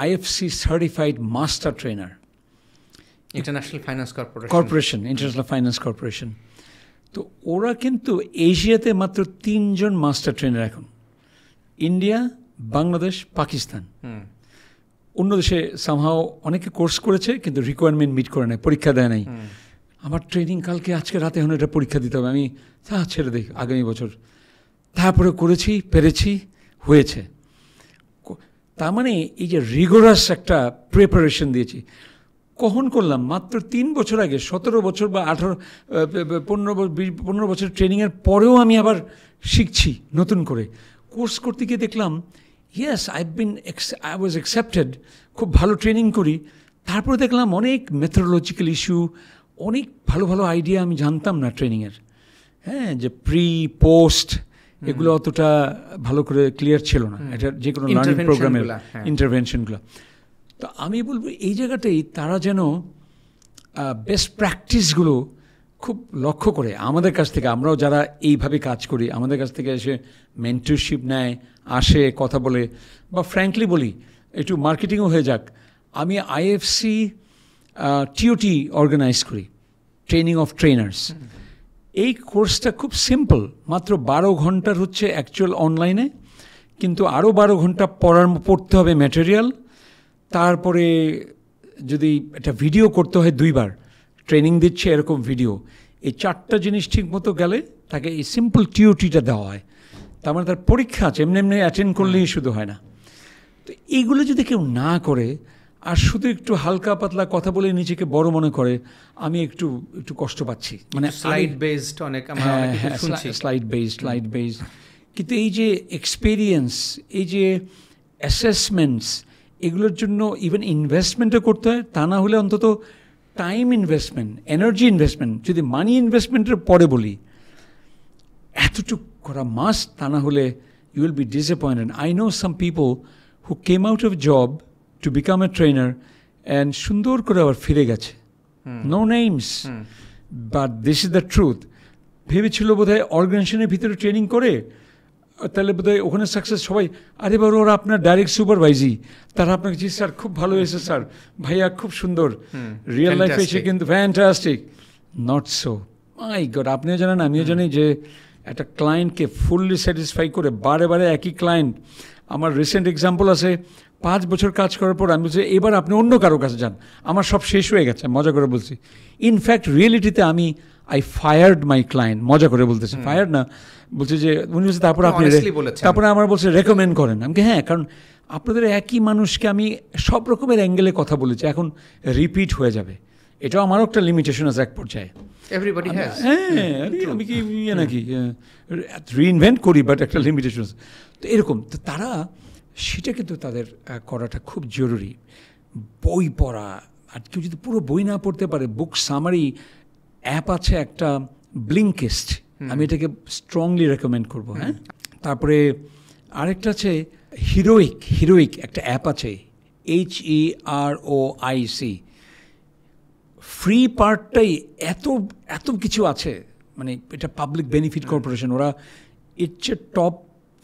IFC certified master trainer, international finance corporation, international finance corporation. তো ওরা কিন্তু এশিয়াতে মাত্র 3 জন মাস্টার ট্রেনার এখন, ইন্ডিয়া, বাংলাদেশ, পাকিস্তান। অন্য দেশে সামহাও অনেকে কোর্স করেছে কিন্তু রিকোয়ারমেন্ট মিট করে নেয়, পরীক্ষা দেয় নাই। আমার ট্রেনিং কালকে, আজকে রাতে এখন এটা পরীক্ষা দিতে হবে, আমি ছেড়ে দিই আগামী বছর। তারপরে করেছি, পেরেছি, হয়েছে। তার মানে এই যে রিগোরাস একটা প্রিপারেশন দিয়েছি, কখন করলাম? মাত্র 3 বছর আগে। 17 বছর বা 15 বছর ট্রেনিংয়ের পরেও আমি আবার শিখছি নতুন করে। কোর্স করতে গিয়ে দেখলাম, ইয়েস, আই ওয়াজ অ্যাকসেপ্টেড, খুব ভালো ট্রেনিং করি। তারপরে দেখলাম অনেক মেথোডোলজিক্যাল ইস্যু, অনেক ভালো ভালো আইডিয়া আমি জানতাম না ট্রেনিংয়ের। হ্যাঁ, যে প্রি পোস্ট এগুলো অতটা ভালো করে ক্লিয়ার ছিল না, এটা যে কোনো লার্নিং প্রোগ্রামের ইন্টারভেনশনগুলো। তো আমি বলবো এই জায়গাটাই তারা যেন বেস্ট প্র্যাকটিসগুলো খুব লক্ষ্য করে আমাদের কাছ থেকে, আমরাও যারা এইভাবে কাজ করি, আমাদের কাছ থেকে এসে মেন্টরশিপ নেয়, আসে, কথা বলে, বা ফ্র্যাঙ্কলি বলি একটু মার্কেটিংও হয়ে যাক। আমি IFC TOT অর্গানাইজ করি, ট্রেনিং অফ ট্রেনার্স। এই কোর্সটা খুব সিম্পল, মাত্র 12 ঘন্টার হচ্ছে অ্যাকচুয়াল অনলাইনে, কিন্তু আরও 12 ঘন্টা পড়তে হবে ম্যাটেরিয়াল। তারপরে যদি একটা ভিডিও করতে হয় 2 বার, ট্রেনিং দিচ্ছে এরকম ভিডিও। এই 4টা জিনিস ঠিক মতো গেলে তাকে এই সিম্পল TOTটা দেওয়া হয়। তার মানে তার পরীক্ষা আছে, এমনি এমনি অ্যাটেন্ড করলেই শুধু হয় না। তো এইগুলো যদি কেউ না করে আর শুধু একটু হালকা পাতলা কথা বলে নিজেকে বড় মনে করে, আমি একটু কষ্ট পাচ্ছি। মানে স্লাইড বেসড অনেক, স্লাইড বেসড। কিন্তু এই যে এক্সপেরিয়েন্স, এই যে অ্যাসেসমেন্টস, এগুলোর জন্য ইভেন ইনভেস্টমেন্টও করতে হয়। তা না হলে অন্তত টাইম ইনভেস্টমেন্ট, এনার্জি ইনভেস্টমেন্ট, যদি মানি ইনভেস্টমেন্টের পরে বলি, এতটুকু করা মাস্ট। তা না হলে you will be disappointed. I know some people who came out of job to become a trainer and সুন্দর করে আবার ফিরে গেছে। No names, but this is the truth. ভেবেছিল বোধহয় অর্গানাইজেশনের ভিতরে ট্রেনিং করে তাহলে বোধহয় ওখানে সাকসেস সবাই, আরে বাবা ওরা আপনার ডাইরেক্ট সুপারভাইজি, তারা আপনাকে জি স্যার খুব ভালো হয়েছে স্যার, ভাইয়া খুব সুন্দর, রিয়েল লাইফে এসে কিন্তু fantastic. Not so, my god, আপনিও জানেন আমিও জানি যে একটা ক্লায়েন্টকে ফুললি স্যাটিসফাই করে বারে বারে একই ক্লায়েন্ট, আমার রিসেন্ট এক্সাম্পল আছে, 5 বছর কাজ করার পর আমি বলছি এবার আপনি অন্য কারো কাছে যান, আমার সব শেষ হয়ে গেছে, মজা করে বলছি। ইনফ্যাক্ট রিয়েলিটিতে আই ফায়ার্ড মাই ক্লায়েন্ট, মজা করে বলতেছে, ফায়ার্ড না, বলছে যে উনি বলছে তারপরে আমার বলছে রেকমেন্ড করেন। আমি হ্যাঁ, কারণ আপনাদের একই মানুষকে আমি সব রকমের অ্যাঙ্গেলে কথা বলেছি, এখন রিপিট হয়ে যাবে, এটাও আমারও একটা লিমিটেশন আছে এক পর্যায়ে। আমি কি নাকি রিইনভেন্ট করি, বাট একটা লিমিটেশন আছে। তো এরকম তো তারা সেটা কিন্তু তাদের করাটা খুব জরুরি। বই পড়া, আর কেউ যদি পুরো বই না পড়তে পারে, বুক সামারি অ্যাপ আছে একটা, ব্লিঙ্কিস্ট, আমি এটাকে স্ট্রংলি রেকমেন্ড করবো। হ্যাঁ, তারপরে আরেকটা আছে হিরোইক একটা অ্যাপ আছে, HEROIC। ফ্রি পার্টটাই এত কিছু আছে, মানে এটা পাবলিক বেনিফিট কর্পোরেশন, ওরা এর চেয়ে টপ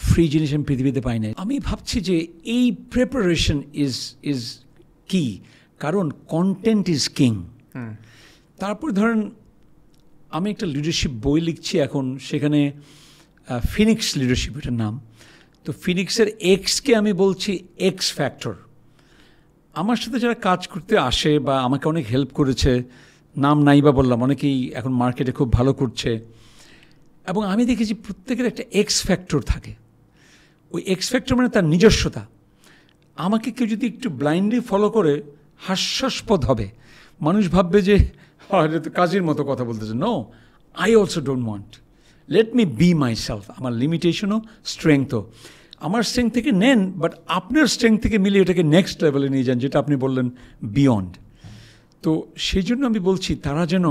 ফ্রি জিনিস আমি পৃথিবীতে পাই না। আমি ভাবছি যে এই প্রিপারেশন ইজ কি, কারণ কন্টেন্ট ইজ কিং। তারপর ধরেন আমি একটা লিডারশিপ বই লিখছি এখন, সেখানে ফিনিক্স লিডারশিপ এটার নাম। তো ফিনিক্সের এক্সকে আমি বলছি এক্স ফ্যাক্টর। আমার সাথে যারা কাজ করতে আসে বা আমাকে অনেক হেল্প করেছে, নাম নাই বা বললাম, অনেকেই এখন মার্কেটে খুব ভালো করছে, এবং আমি দেখেছি প্রত্যেকের একটা এক্স ফ্যাক্টর থাকে। ওই এক্স ফ্যাক্টর মানে তার নিজস্বতা। আমাকে কেউ যদি একটু ব্লাইন্ডলি ফলো করে, হাস্যাস্পদ হবে, মানুষ ভাববে যে এটা কাজের মতো কথা বলতেছে। No, I also don't want, let me be my সেলফ। আমার লিমিটেশনও স্ট্রেংথও, আমার স্ট্রেংথ থেকে নেন, বাট আপনার স্ট্রেংথ থেকে মিলিয়ে এটাকে নেক্সট লেভেলে নিয়ে যান, যেটা আপনি বললেন বিয়ন্ড। তো সেই জন্য আমি বলছি তারা যেন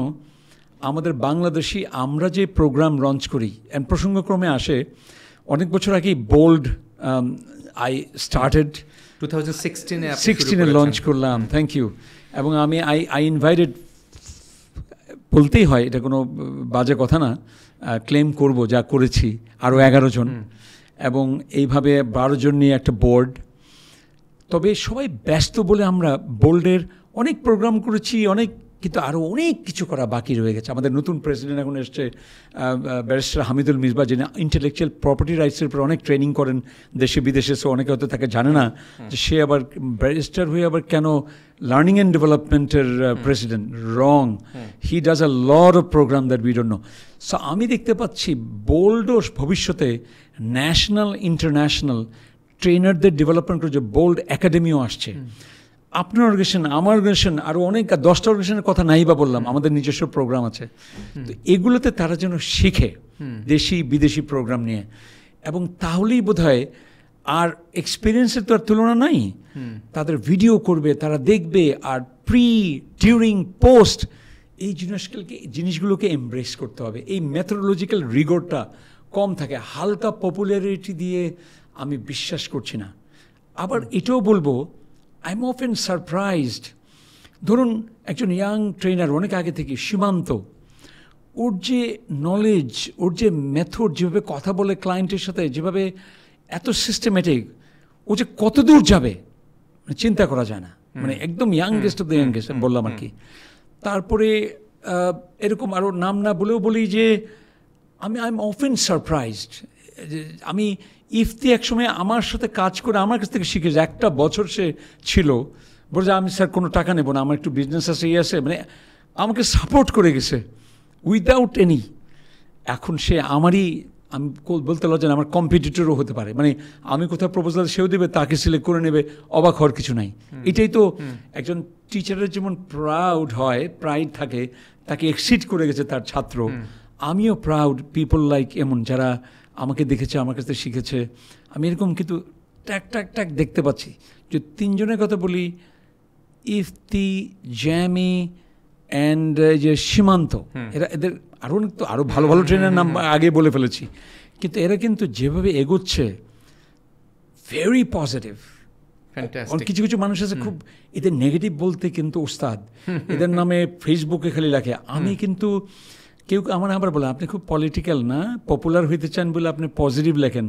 আমাদের বাংলাদেশি, আমরা যে প্রোগ্রাম লঞ্চ করি, প্রসঙ্গক্রমে আসে, অনেক বছর আগেই বোল্ড আই স্টার্টেড 2016 লঞ্চ করলাম, থ্যাংক ইউ। এবং আমি আই ইনভাইটেড, বলতেই হয় এটা কোনো বাজে কথা না, ক্লেম করব যা করেছি, আরও 11 জন, এবং এইভাবে 12 জন নিয়ে একটা বোর্ড। তবে সবাই ব্যস্ত বলে আমরা বোল্ডের অনেক প্রোগ্রাম করেছি, কিন্তু আরও অনেক কিছু করা বাকি রয়ে গেছে। আমাদের নতুন প্রেসিডেন্ট এখন এসছে, ব্যারিস্টার হামিদুল মিসবাহ, যিনি ইন্টেলেকচুয়াল প্রপার্টি রাইটসের উপর অনেক ট্রেনিং করেন দেশে বিদেশে। সো অনেকে হয়তো তাকে জানে না যে সে আবার ব্যারিস্টার হয়ে আবার কেন লার্নিং অ্যান্ড ডেভেলপমেন্টের president. Wrong, he does a lot of program that we don't know. So আমি দেখতে পাচ্ছি বোল্ডও ভবিষ্যতে ন্যাশনাল ইন্টারন্যাশনাল ট্রেনারদের ডেভেলপমেন্ট করে যে বোল্ড একাডেমিও আসছে। আপনার অর্গানাইজেশন, আমার অর্গানাইজেশন, আরও অনেক 10টা অর্গানাইজেশনের কথা নাই বা বললাম, আমাদের নিজস্ব প্রোগ্রাম আছে। তো এগুলোতে তারা যেন শিখে দেশি বিদেশি প্রোগ্রাম নিয়ে, এবং তাহলেই বোধহয় আর এক্সপিরিয়েন্সের তো আর তুলনা নাই। তাদের ভিডিও করবে, তারা দেখবে, আর প্রি, ডিউরিং, পোস্ট এই জিনিসগুলোকে এমব্রেস করতে হবে। এই মেথোডোলজিক্যাল রিগরটা কম থাকে, হালকা পপুলারিটি দিয়ে আমি বিশ্বাস করছি না। আবার এটাও বলবো, আই এম অফেন সারপ্রাইজড, ধরুন একজন ইয়াং ট্রেনার অনেক আগে থেকে, সীমান্ত, ওর যে নলেজ, ওর যে মেথড, যেভাবে কথা বলে ক্লায়েন্টের সাথে, যেভাবে এত সিস্টেমেটিক, ও যে কত দূর যাবে চিন্তা করা যায় না, মানে একদম ইয়াংগেস্ট অফ দ্য ইয়াংগেস্ট বললাম আর কি। তারপরে এরকম আরও নাম না বলেও বলি যে আই এম অফেন সারপ্রাইজড। আমি ইফতি একসময় আমার সাথে কাজ করে আমার কাছ থেকে শিখেছে, 1 বছর সে ছিল, বলছে আমি স্যার কোনো টাকা নেব না, আমার একটু বিজনেস আছে, আছে, মানে আমাকে সাপোর্ট করে গেছে উইদাউট এনি। এখন সে আমারই, আমি বলতে লজ্জা না, আমার কম্পিটিটরও হতে পারে, মানে আমি কোথাও প্রপোজাল সেও দেবে, তাকে সিলেক্ট করে নেবে, অবাক হওয়ার কিছু নাই। এটাই তো একজন টিচারের যেমন প্রাইড থাকে, তাকে এক্সিড করে গেছে তার ছাত্র। আমিও প্রাউড পিপল লাইক এমন, যারা আমাকে দেখেছে, আমার কাছে শিখেছে। আমি এরকম কিন্তু ট্যাক দেখতে পাচ্ছি। যে 3 জনের কথা বলি, ইফতি, জ্যামি অ্যান্ড যে সীমান্ত, এদের আরও ভালো ভালো ট্রেনার নাম আগে বলে ফেলেছি, কিন্তু এরা কিন্তু যেভাবে এগোচ্ছে, ভেরি পজিটিভ। কিছু কিছু মানুষ আছে খুব এদের নেগেটিভ বলতে কিন্তু ওস্তাদ, এদের নামে ফেসবুকে খালি লেখে। আমি কিন্তু কেউ আমার আবার বলে আপনি খুব পলিটিক্যাল না, পপুলার হইতে চান বলে আপনি পজিটিভ লেখেন।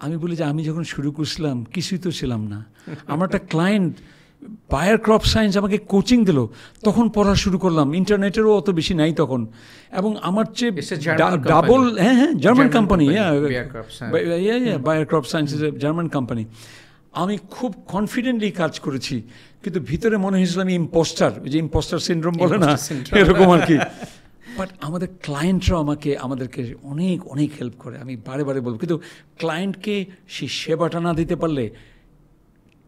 আমি বলি যে আমি যখন শুরু করছিলাম কিছুই তো ছিলাম না। আমার একটা ক্লায়েন্ট বায়ার ক্রপ সায়েন্স আমাকে কোচিং দিল, তখন পড়া শুরু করলাম। ইন্টারনেটেরও অত বেশি নাই তখন, এবং আমার চেয়ে ডাবল, হ্যাঁ German company, buyer crop science is a German company. আমি খুব কনফিডেন্টলি কাজ করেছি, কিন্তু ভিতরে মনে হয়েছিল আমি ইম্পোস্টার, যে ইম্পোস্টার সিনড্রোম বলে না, এরকম আর কি। বাট আমাদের ক্লায়েন্টরাও আমাদেরকে অনেক অনেক হেল্প করে, আমি বারে বারে বলবো। কিন্তু ক্লায়েন্টকে সেই সেবাটা না দিতে পারলে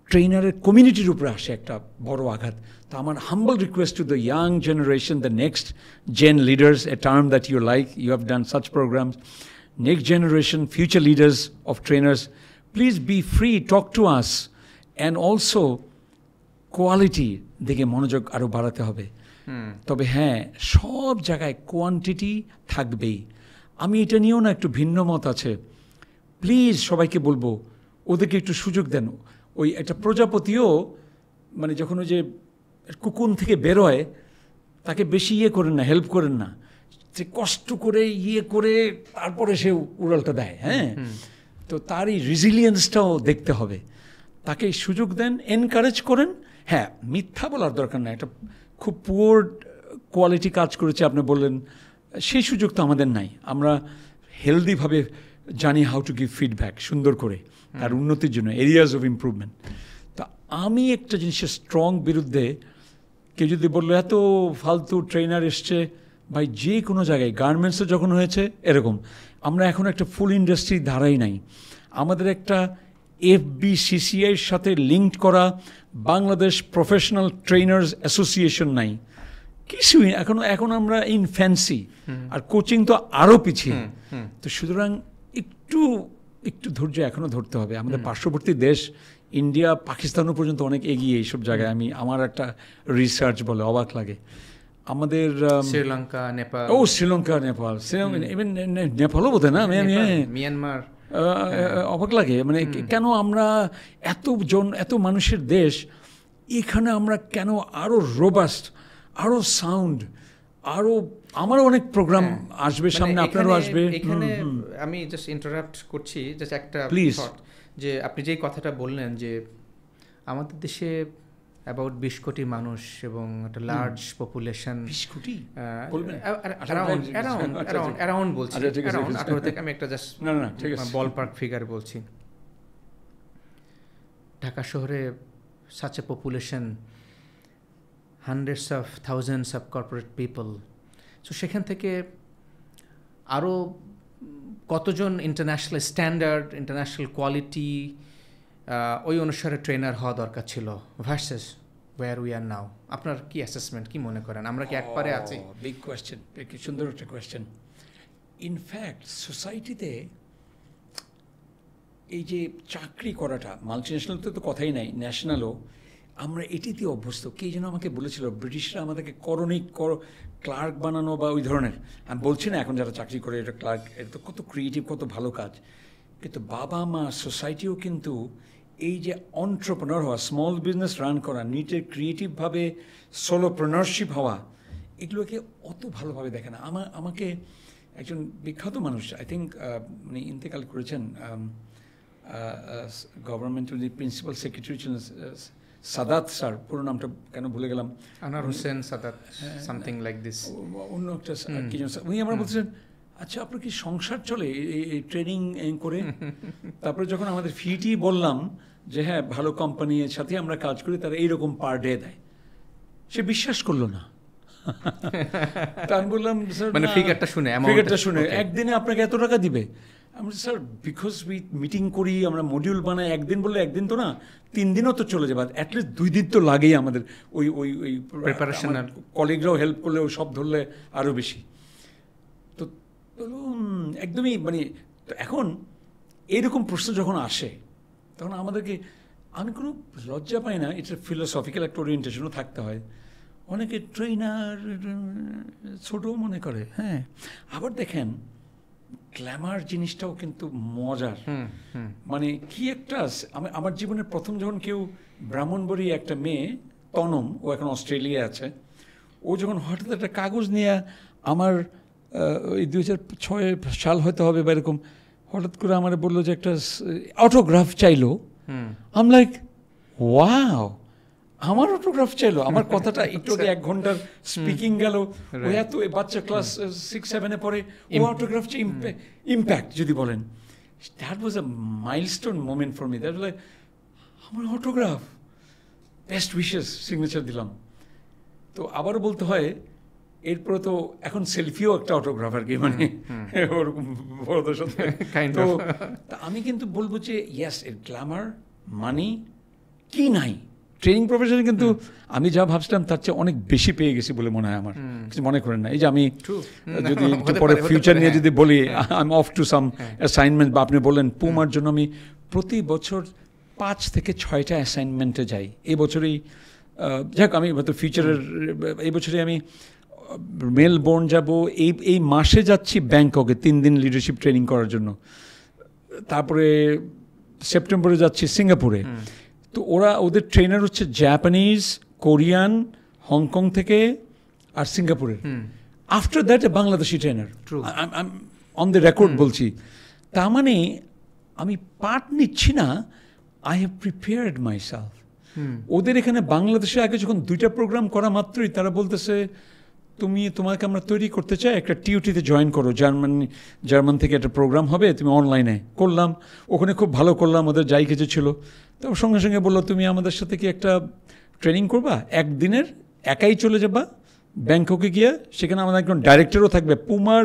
ট্রেনারের কমিউনিটির উপরে আসে একটা বড় আঘাত। তো আমার humble request to the young generation, the next gen leaders, a term that you like, you have done such programs, next generation, future leaders of trainers, please be free, talk to us, and also quality দিকে মনোযোগ আরও বাড়াতে হবে। তবে হ্যাঁ, সব জায়গায় quantity থাকবেই। আমি এটা নিয়েও না একটু ভিন্ন মত আছে। প্লিজ সবাইকে বলবো ওদেরকে একটু সুযোগ দেন। ওই একটা প্রজাপতিও মানে যখন ওই যে কুকুন থেকে বেরোয় তাকে বেশি করেন না, হেল্প করেন না, সে কষ্ট করে করে তারপরে সে উড়ালটা দেয়। হ্যাঁ, তো তার এই রেজিলিয়েন্সটাও দেখতে হবে, তাকে সুযোগ দেন, এনকারেজ করেন। হ্যাঁ, মিথ্যা বলার দরকার নাই, একটা খুব পুয়ার কোয়ালিটি কাজ করেছে আপনি বললেন, সেই সুযোগ তো আমাদের নাই। আমরা হেলদিভাবে জানি হাউ টু গিভ ফিডব্যাক সুন্দর করে তার উন্নতির জন্য, এরিয়াজ অফ ইমপ্রুভমেন্ট। তা আমি একটা জিনিসের স্ট্রং বিরুদ্ধে, কেউ যদি বললো এত ফালতু ট্রেনার এসছে, ভাই যে কোনো জায়গায় গার্মেন্টসে যখন হয়েছে এরকম, আমরা এখন একটা ফুল ইন্ডাস্ট্রি ধারাই নাই। আমাদের একটা FBCCIর সাথে লিঙ্কড করা বাংলাদেশ প্রফেশনাল ট্রেনার্স অ্যাসোসিয়েশন নাই, কিছুই। এখন আমরা ইনফ্যান্সি, আর কোচিং তো আরও পিছিয়ে। তো সুতরাং একটু ধৈর্য এখনও ধরতে হবে। আমাদের পার্শ্ববর্তী দেশ ইন্ডিয়া, পাকিস্তানও পর্যন্ত অনেক এগিয়ে এইসব জায়গায়। আমার একটা রিসার্চ বলে অবাক লাগে। আমাদের শ্রীলঙ্কা, নেপাল, শ্রীলঙ্কা, নেপাল, ইভেন নেপালও বোধ হয় না, মিয়ানমার, অবাক লাগে। মানে কেন আমরা এত মানুষের দেশ, এখানে আমরা কেন আরো রোবাস্ট, আরো সাউন্ড, আরো আমারও অনেক প্রোগ্রাম আসবে সামনে, আপনারও আসবে। এখানে আমি জাস্ট ইন্টারাপ্ট করছি, জাস্ট একটা প্লিজ, যে আপনি যেই কথাটা বললেন যে আমাদের দেশে অ্যাবাউট 20 কোটি মানুষ এবং একটা লার্জ পপুলেশন। 20 কোটি বলবেন? অ্যারাউন্ড বলছি, অ্যারাউন্ড 18 থেকে আমি একটা জাস্ট বল পার্ক ফিগার বলছি। ঢাকা শহরে such a population, hundreds of thousands of corporate people. So সেখান থেকে আরও কতজন ইন্টারন্যাশনাল স্ট্যান্ডার্ড, ইন্টারন্যাশনাল কোয়ালিটি ওই অনুসারে ট্রেনার হওয়া দরকার ছিল ভার্সেস ওয়্যার উই আর নাও? আপনার কি অ্যাসেসমেন্ট, কি মনে করেন? আমরা কি একবারে আছি? বিগ কোয়েশ্চেন, সুন্দর একটা কোয়েশ্চেন। ইনফ্যাক্ট সোসাইটিতে এই যে চাকরি করাটা, মাল্টিন্যাশনাল তো কথাই নাই, ন্যাশনালও আমরা এটিতে অভ্যস্ত। কে যেন আমাকে বলেছিল, ব্রিটিশরা আমাদেরকে ক্লার্ক বানানো বা ওই ধরনের। আমি বলছি না এখন যারা চাকরি করে এটা ক্লার্ক, এটা তো কত ক্রিয়েটিভ, কত ভালো কাজ। কিন্তু বাবা মা, সোসাইটিও কিন্তু এই যে অন্ট্রপ্রেনার হওয়া, স্মল বিজনেস রান করা, নিজের ক্রিয়েটিভভাবে সোলোপ্রেনারশিপ হওয়া, এগুলোকে অত ভালোভাবে দেখে না। আমাকে একজন বিখ্যাত মানুষ, আই থিঙ্ক মানে ইন্তেকাল করেছেন, গভর্নমেন্টের প্রিন্সিপাল সেক্রেটারি ছিলেন, সাদাত স্যার, পুরো নামটা কেন ভুলে গেলাম, Anwar Hossain Sadat, something like this, অন্য একটা কি যেন। উনি আমরা বলছেন, আচ্ছা আপনার কি সংসার চলে এই ট্রেনিং করে? তারপরে যখন আমাদের ফিটি বললাম যে হ্যাঁ ভালো কোম্পানির সাথে আমরা কাজ করি, তারা এইরকম পার ডে দেয়, সে বিশ্বাস করলো না। তা আমি বললাম স্যার, মানে ফিগারটা শুনে একদিনে আপনাকে এত টাকা দিবে? আমরা স্যার বিকজ উই মিটিং করি, আমরা মডিউল বানাই, একদিন বললে একদিন তো না, 3 দিনও তো চলে যাবে, অ্যাটলিস্ট 2 দিন তো লাগেই আমাদের। ওই প্রিপারেশন, কলিগরাও হেল্প করলে, ওই সব ধরলে আরও বেশি। তো একদমই মানে এখন এইরকম প্রশ্ন যখন আসে তখন আমাদেরকে, আমি কোনো লজ্জা পাই না, এটা ফিলোসফিক্যাল একটা ওরিয়েন্টেশনও থাকতে হয়। অনেকে ট্রেনার ছোটো মনে করে। হ্যাঁ, আবার দেখেন গ্ল্যামার জিনিসটাও কিন্তু মজার। মানে কি একটা, আমার জীবনের প্রথম যখন কেউ ব্রাহ্মণবাড়ি একটা মেয়ে তনম, ও এখন অস্ট্রেলিয়ায় আছে, ও যখন হঠাৎ একটা কাগজ নিয়ে আমার ওই 2006 সাল হয়তো হবে বা এরকম, হঠাৎ করে আমার বললো যে একটা অটোগ্রাফ চাইলো। আম লাইক ওয়াও, আমার অটোগ্রাফ চাইলো, আমার কথাটা একটু আগে 1 ঘন্টার স্পিকিং গেল, ও এত বাচ্চা ক্লাস 6-7 পরে ও অটোগ্রাফ চাই, ইম্প্যাক্ট যদি বলেন, that was a milestone moment for me. That like আমার অটোগ্রাফ, বেস্ট উইশেস, সিগনেচার দিলাম। তো আবারও বলতে হয় এরপরে তো এখন সেলফিও একটা অটোগ্রাফ আর কি, মানে ওরকম বড়দের সাথে। তো আমি কিন্তু বলবো যে ইয়েস, এর গ্ল্যামার মানি কি নাই, ট্রেনিং প্রফেশনে কিন্তু আমি যা ভাবছিলাম তার চেয়ে অনেক বেশি পেয়ে গেছি বলে মনে হয় আমার। কিছু মনে করেন না? এই যে আমি যদি পরে ফিউচার নিয়ে যদি বলি, I am off to some assignment, বা আপনি বললেন পুমার জন্য আমি প্রতি বছর 5 থেকে 6টা অ্যাসাইনমেন্টে যাই। এই বছরেই যাক, আমি হয়তো ফিউচারের এই বছরে আমি মেলবোর্ন যাব, এই মাসে যাচ্ছি ব্যাংককে 3 দিন লিডারশিপ ট্রেনিং করার জন্য, তারপরে সেপ্টেম্বরে যাচ্ছি সিঙ্গাপুরে। তো ওদের ট্রেনার হচ্ছে জাপানিজ, কোরিয়ান, হংকং থেকে আর সিঙ্গাপুরের। After that a Bangladeshi trainer, on the record বলছি। তার মানে আমি পার্ট নিচ্ছি না, I have prepared my self. ওদের এখানে বাংলাদেশে আগে যখন 2টা প্রোগ্রাম করা মাত্রই তারা বলতেছে তোমাকে আমরা তৈরি করতে চাই, একটা টিউটিতে জয়েন করো, জার্মান থেকে একটা প্রোগ্রাম হবে, তুমি অনলাইনে। করলাম, ওখানে খুব ভালো করলাম, ওদের যাই কিছু ছিল। তো সঙ্গে সঙ্গে বললো তুমি আমাদের সাথে কি একটা ট্রেনিং করবা, 1 দিনের, একাই চলে যাবা ব্যাংককে গিয়ে, সেখানে আমাদের একজন ডাইরেক্টরও থাকবে, পুমার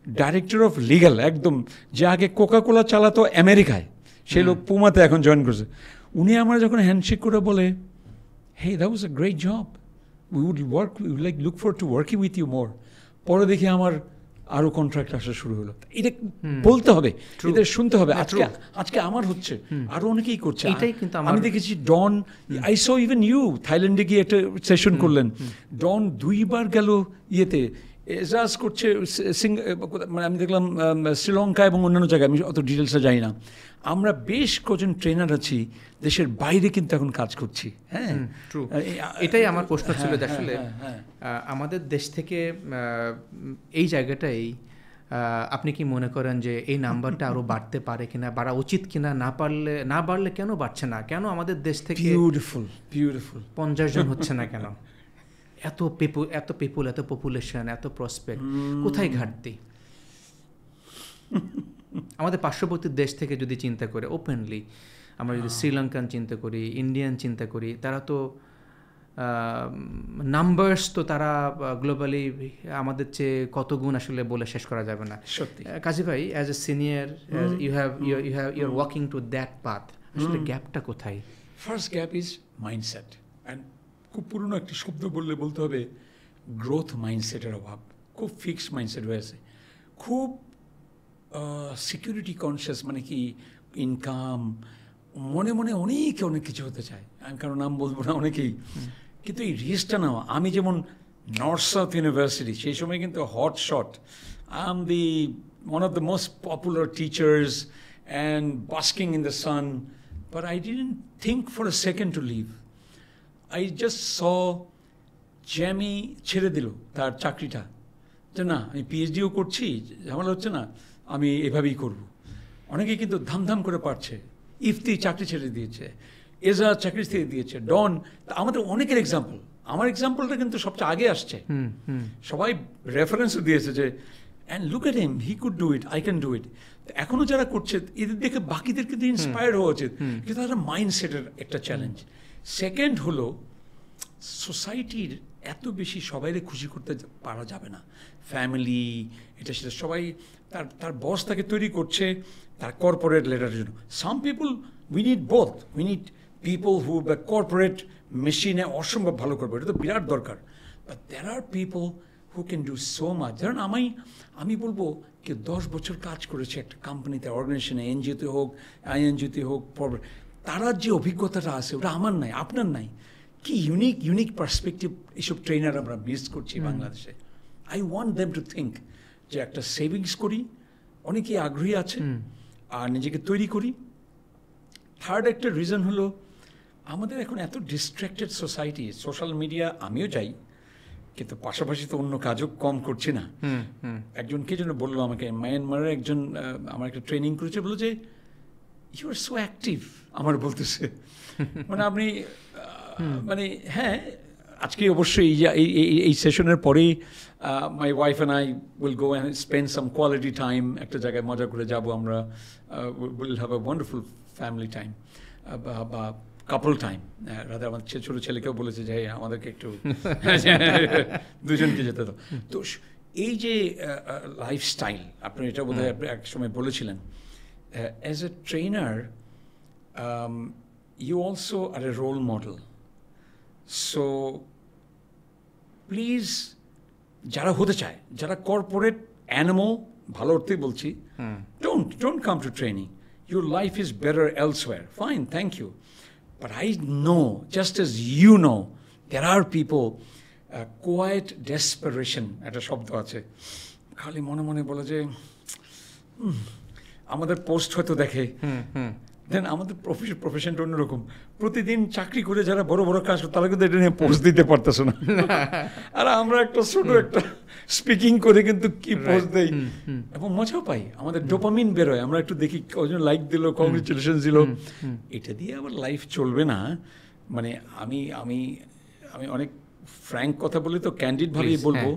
ডাইরেক্টর অফ লিগ্যাল, একদম যে আগে কোকাকোলা চালাতো আমেরিকায়, সেই লোক পুমাতে এখন জয়েন করছে। উনি আমার যখন হ্যান্ডশেক করে বলে, hey, that was a great job, we would look forward to working with you more. পরে দেখি আমার আরো কন্ট্রাক্ট আসা শুরু হলো। এটা বলতে হবে, এটা শুনতে হবে। আজকে আমার হচ্ছে, আরো অনেকেই করছে। আমি দেখেছি ডন, আই সো ইভেন ইউ থাইল্যান্ডে গিয়ে একটা সেশন করলেন, ডন 2বার গেল ইয়েতে, এজাজ করছে, মানে আমি দেখলাম শ্রীলঙ্কা এবং অন্যান্য জায়গায়, আমি অত ডিটেলসে যাই না। আমরা বেশ কজন ট্রেনার আছি দেশের বাইরে কিন্তু এখন কাজ করছি। হ্যাঁ, এটাই আমার প্রশ্ন ছিল যে আসলে আমাদের দেশ থেকে এই জায়গাটাই আপনি কি মনে করেন যে এই নাম্বারটা আরো বাড়তে পারে কিনা, বাড়া উচিত কিনা, না বাড়লে কেন বাড়ছে না, কেন আমাদের দেশ থেকে বিউটিফুল 50 জন হচ্ছে না কেন? এত পিপুল, এত পপুলেশন, এত প্রসপেক্ট, কোথায় ঘাটতি? আমাদের পার্শ্ববর্তী দেশ থেকে যদি চিন্তা করে ওপেনলি, আমরা যদি শ্রীলঙ্কান চিন্তা করি, ইন্ডিয়ান চিন্তা করি, তারা তো নাম্বারস তো তারা গ্লোবালি আমাদের চেয়ে কত গুণ আসলে বলে শেষ করা যাবে না। সত্যি কাজী ভাই, as a senior, you are walking to that path, আসলে গ্যাপটা কোথায়? First gap is mindset, and খুব পুরনো একটি শব্দ বলতে হবে গ্রোথ মাইন্ডসেটের অভাব। খুব ফিক্সড মাইন্ডসেট হয়েছে, খুব সিকিউরিটি কনসিয়াস, মানে কি ইনকাম, মনে মনে অনেক কিছু হতে চায়। আমি কারণ নাম বলবো না, অনেকেই। কিন্তু এই রিস্কটা নেওয়া, আমি যেমন নর্থ সাউথ ইউনিভার্সিটি, সেই সময় কিন্তু hot shot, I am the one of the most popular teachers and basking in the sun, but I didn't think for a second to leave. I just saw Jamie ছেড়ে দিল তার চাকরিটা, যে না আমি পিএইচডিও করছি, ঝামেলা হচ্ছে না, আমি এভাবেই করব। অনেকেই কিন্তু ধামধাম করে পারছে। ইফতি চাকরি ছেড়ে দিয়েছে, এজা চাকরি ছেড়ে দিয়েছে, ডন, আমাদের অনেকের এক্সাম্পল। আমার এক্সাম্পলটা কিন্তু সবচেয়ে আগে আসছে, সবাই রেফারেন্সও দিয়েছে যে and look at him, he could do it, I can do it. এখনও যারা করছে এদের দেখে বাকিদের কিন্তু ইন্সপায়ার্ড হওয়া উচিত, কিন্তু তাদের মাইন্ডসেটের একটা চ্যালেঞ্জ। সেকেন্ড হলো সোসাইটির এত বেশি সবাইরে খুশি করতে পারা যাবে না, ফ্যামিলি এটা সেটা, সবাই তার বস তাকে তৈরি করছে তার কর্পোরেট লেটারের জন্য। Some people, we need both, we need people who বা কর্পোরেট মেশিনে অসম্ভব ভালো করবে, এটা তো বিরাট দরকার। But there are people who can do so much. ধরুন আমি বলবো কেউ 10 বছর কাজ করেছে একটা কোম্পানিতে, অর্গানাইজেশনে, এনজিওতে হোক, আইএনজিওতে হোক, তারা যে অভিজ্ঞতাটা আছে ওটা আমার নাই, আপনার নাই। কি ইউনিক পার্সপেক্টিভ এইসব ট্রেনার আমরা মিস করছি বাংলাদেশে। I want them to think যে একটা সেভিংস করি, অনেকেই আগ্রহী আছে, আর নিজেকে তৈরি করি। থার্ড একটা রিজন হলো আমাদের এখন এত ডিস্ট্র্যাক্টেড সোসাইটি, সোশ্যাল মিডিয়া, আমিও যাই, কিন্তু পাশাপাশি তো অন্য কাজও কম করছি না। একজন কে যেন বললো আমাকে, মায়ানমারের একজন আমার একটা ট্রেনিং করেছে, বললো যে ইউ আর সো অ্যাক্টিভ, আমার বলতেছে মানে আপনি মানে হ্যাঁ, আজকে অবশ্যই এই সেশনের পরেই my wife and I will go and spend some quality time, একটা জায়গায় মজা করে যাব আমরা, will have a wonderful family time বা কাপল টাইম। রাধা আমার ছোটো ছেলেকেও বলেছে যে আমাদেরকে একটু দুজনকে যেতে তো। তো এই যে লাইফস্টাইল, আপনি এটা বোধহয় আপনি এক সময় বলেছিলেন, as a trainer you also are a role model. So please যারা হতে চায়, যারা কর্পোরেট অ্যানিমাল, ভালো অর্থেই বলছি, don't come to training. Your life is better elsewhere. Fine, thank you. But I know, just as you know, there are people, quiet desperation, একটা শব্দ আছে, খালি মনে মনে বলে যে আমাদের পোস্ট হয়তো দেখে, দেন আমাদের প্রফেশনটা অন্যরকম। প্রতিদিন চাকরি করে যারা বড় বড় কাজ করে তারা কিন্তু এটা নিয়ে পোস্ট দিতে পারতেছে না, আর আমরা একটা ছোট একটা স্পিকিং করে কিন্তু কি পোস্ট দেই এবং মজাও পাই, আমাদের ডোপামিন বেরোয়, আমরা একটু দেখি কজন লাইক দিল, কংগ্রেচুলেশন দিল, এটা দিয়ে আবার লাইফ চলবে না। মানে আমি আমি আমি অনেক ফ্র্যাঙ্ক কথা বলি, তো ক্যান্ডিডভাবেই বলবো,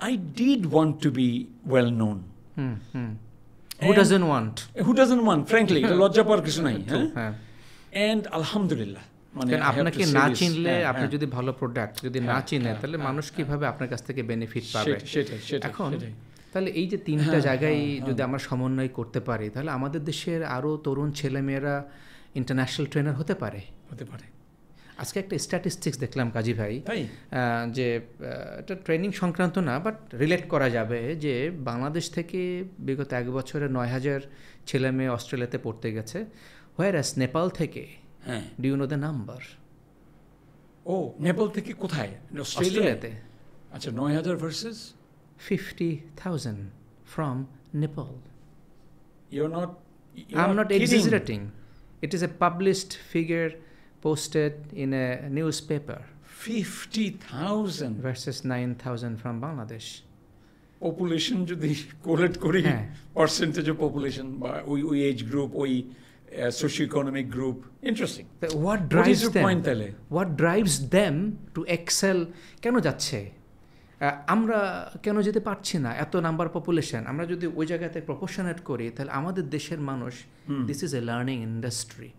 I did want to B well known. Who doesn't want? Who doesn't want, frankly? এটা লজ্জা পাওয়ার কিছু নাই। And আলহামদুলিল্লাহ, মানে আপনাকে না চিনলে, আপনি যদি ভালো প্রোডাক্ট যদি না চিনে, তাহলে মানুষ কিভাবে আপনার কাছ থেকে বেনিফিট পাবে? এখন তাহলে এই যে তিনটা জায়গায় যদি আমরা সমন্বয় করতে পারি, তাহলে আমাদের দেশের আরো তরুণ ছেলেমেয়েরা ইন্টারন্যাশনাল ট্রেনার হতে পারে। আজকে একটা স্ট্যাটিস্টিক্স দেখলাম কাজী ভাই, যে এটা ট্রেনিং সংক্রান্ত না, বাট রিলেট করা যাবে, যে বাংলাদেশ থেকে বিগত 1 বছরে 9,000 ছেলে মেয়ে অস্ট্রেলিয়াতে পড়তে গেছে, হোয়ারাস নেপাল থেকে, do you know the number? ও, নেপাল থেকে কোথায়? অস্ট্রেলিয়াতে। আচ্ছা, 9,000 versus 50,000 from Nepal. I'm not exaggerating. It is a published figure posted in a newspaper. 50,000 versus 9,000 from Bangladesh. Population যদি কোলেক্ট করি, পার্সেন্টেজ অফ পপুলেশন বা ওই এজ গ্রুপ, ওই socio-economic group. Interesting. What drives them? Point তাহলে? What drives them to excel? কেন যাচ্ছে? আমরা কেন যেতে পারছি না? এত নাম্বার পপুলেশন, আমরা যদি ওই জায়গাতে প্রপোর্শনেট করি, তাহলে আমাদের দেশের মানুষ, this is a learning industry,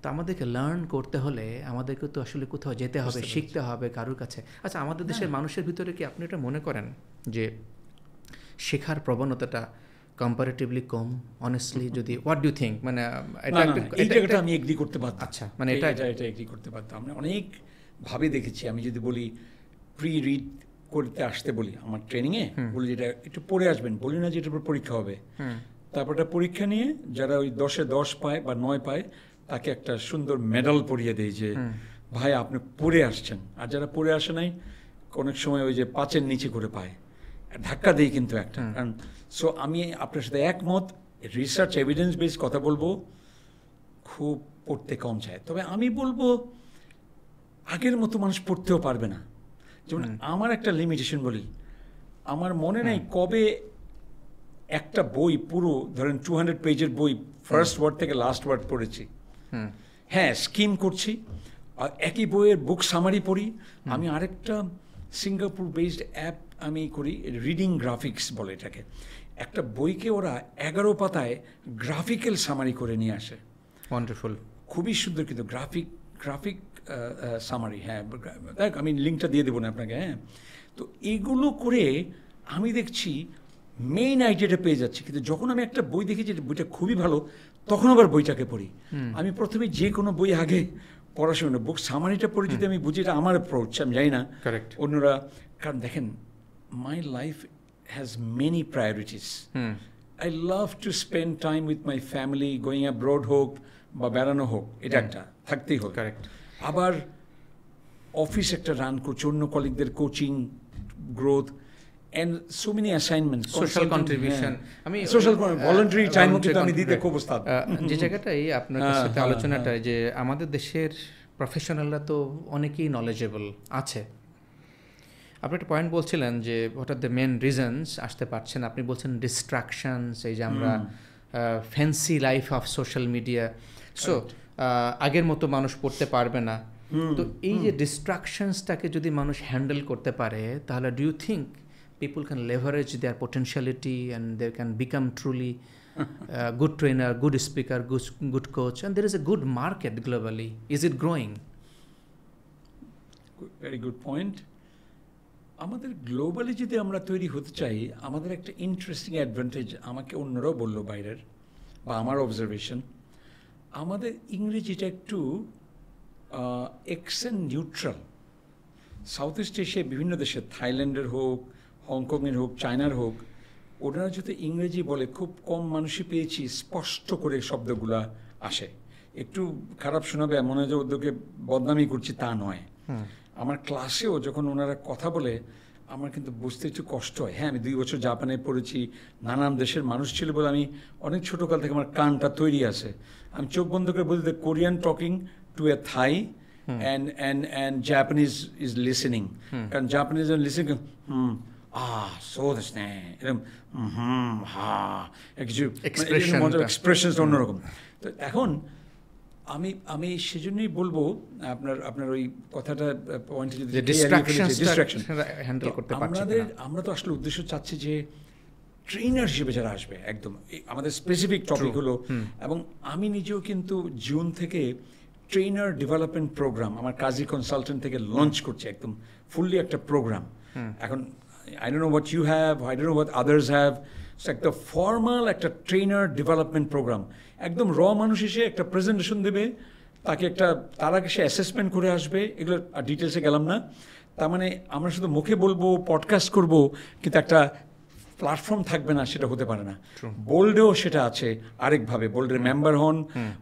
তো আমাদেরকে লার্ন করতে হলে আমাদেরকে তো আসলে কোথাও যেতে হবে, শিখতে হবে কারোর কাছে। আচ্ছা, আমাদের দেশের মানুষের ভিতরে কি আপনি এটা মনে করেন যে শেখার প্রবণতাটা কম্পারেটিভলি কম? অনেস্টলি যদি, হোয়াট ডু থিঙ্ক? মানে এই জায়গাটা আমি এগ্রি করতে পারতাম। আচ্ছা, মানে এটা এগ্রি করতে পারতাম। আমরা অনেক ভাবে দেখেছি। আমি যদি বলি প্রি রিড করতে আসতে বলি আমার ট্রেনিংয়ে, বলি যেটা একটু পড়ে আসবেন, বলি না যে এটার উপর পরীক্ষা হবে, তারপরটা পরীক্ষা নিয়ে যারা ওই 10-এ 10 পায় বা 9 পায়, তাকে একটা সুন্দর মেডাল পরিয়ে দেয় যে ভাই আপনি পড়ে আসছেন। আর যারা পড়ে আসে নাই, অনেক সময় ওই যে 5-এর নিচে করে পায়, ধাক্কা দেয় কিন্তু একটা। কারণ সো আমি আপনার সাথে একমত, রিসার্চ এভিডেন্স বেস কথা বলবো, খুব পড়তে কম চায়। তবে আমি বলবো আগের মতো মানুষ পড়তেও পারবে না। যেমন আমার একটা লিমিটেশন বলি, আমার মনে নেই কবে একটা বই পুরো ধরেন 200 পেজের বই ফার্স্ট ওয়ার্ড থেকে লাস্ট ওয়ার্ড পড়েছি। হ্যাঁ, স্কিম করছি, আর একই বইয়ের বুক সামারি পড়ি। আমি আরেকটা সিঙ্গাপুর বেসড অ্যাপ আমি করি, রিডিং গ্রাফিক্স বলে এটাকে। একটা বইকে ওরা 11 পাতায় গ্রাফিক্যাল সামারি করে নিয়ে আসে। ওয়ান্ডারফুল, খুবই সুন্দর, কিন্তু গ্রাফিক সামারি। হ্যাঁ, দেখ আমি লিঙ্কটা দিয়ে দেবো না আপনাকে। হ্যাঁ, তো এগুলো করে আমি দেখছি মেইন আইডিয়াটা পেয়ে যাচ্ছি। কিন্তু যখন আমি একটা বই দেখেছি বইটা খুবই ভালো, তখন আবার বইটাকে পড়ি। আমি প্রথমে যে কোনো বই আগে পড়াশোনা, বুক সামারিটা পড়ে যদি আমি বুঝি, এটা আমার অ্যাপ্রোচ, আমি জানি না অন্যরা। কারণ দেখেন, my life has many priorities. I love to spend time with my family, going abroad হোক বা বেড়ানো হোক, এটা একটা থাকতেই হোক। আবার অফিস একটা রান করছে, অন্য কলিগদের coaching, growth, and so many assignments, social contribution, আমি social voluntary time কিন্তু আমি দিতে খুব উস্তাদ। যে জায়গাটাই আপনার সাথে আলোচনাটা, যে আমাদের দেশের প্রফেশনালরা তো অনেকেই নলেজেবল আছে, আপনি একটা পয়েন্ট বলছিলেন যে what are the main reasons আসতে পারছেন, আপনি বলছেন ডিস্ট্রাকশনস, এই যে আমরা fancy life of social media, so আগের মতো মানুষ পড়তে পারবে না। তো এই যে ডিস্ট্রাকশনসটাকে যদি মানুষ হ্যান্ডেল করতে পারে, তাহলে do you think people can leverage their potentiality and they can become truly good trainer, good speaker, good coach, and there is a good market globally. Is it growing? Very good point. আমাদের globally যদি আমরা তৈরি হতে চাই, আমাদের একটা interesting advantage আমাকে অন্যরাও বললো বাইরের বা আমার অবজারভেশন, আমাদের ইংরেজিটা একটু Xcent neutral. South east Asia বিভিন্ন দেশে, থাইল্যান্ডের হোক, হংকংয়ের হোক, চায়নার হোক, ওনারা যদি ইংরেজি বলে খুব কম মানুষই পেয়েছি স্পষ্ট করে শব্দগুলা আসে। একটু খারাপ শোনাবে, মনে হয় যে ওদেরকে বদনামি করছি, তা নয়। আমার ক্লাসেও যখন ওনারা কথা বলে আমার কিন্তু বুঝতে একটু কষ্ট হয়। হ্যাঁ, আমি 2 বছর জাপানে পড়েছি, নানান দেশের মানুষ ছিল বলে আমি অনেক ছোটোকাল থেকে আমার কানটা তৈরি আছে। আমি চোখ বন্ধ করে বলি the Korean talking to A Thai and Japanese is listening. কারণ জাপানিজ লিসেনিং সো দিস নে এরকম কিছু এক্সপ্রেশনস অন্যরকম। তো এখন আমি সেজন্যই বলবো আপনার ওই কথাটা পয়েন্টে যদি ডিস্ট্রাকশন হ্যান্ডেল করতে পারছি না, আমরা তো আসলে উদ্দেশ্য চাচ্ছি যে ট্রেনার হিসেবে যারা আসবে, একদম আমাদের স্পেসিফিক টপিক হলো। এবং আমি নিজেও কিন্তু জুন থেকে ট্রেনার ডেভেলপমেন্ট প্রোগ্রাম আমার কাজী কনসালটেন্ট থেকে লঞ্চ করছি, একদম ফুললি একটা প্রোগ্রাম। এখন I don't know what you have, I don't know what others have. So একটা ফর্মাল একটা ট্রেনার ডেভেলপমেন্ট প্রোগ্রাম, একদম মানুষ এসে একটা প্রেজেন্টেশন দেবে, তাকে তার আগে সে অ্যাসেসমেন্ট করে আসবে। এগুলো ডিটেলসে গেলাম না। তার মানে আমরা শুধু মুখে বলবো, পডকাস্ট করব, কিন্তু একটা প্ল্যাটফর্ম থাকবে না, সেটা হতে পারে না। বোল্ডেও সেটা আছে আরেকভাবে, বোল্ডের মেম্বার হন,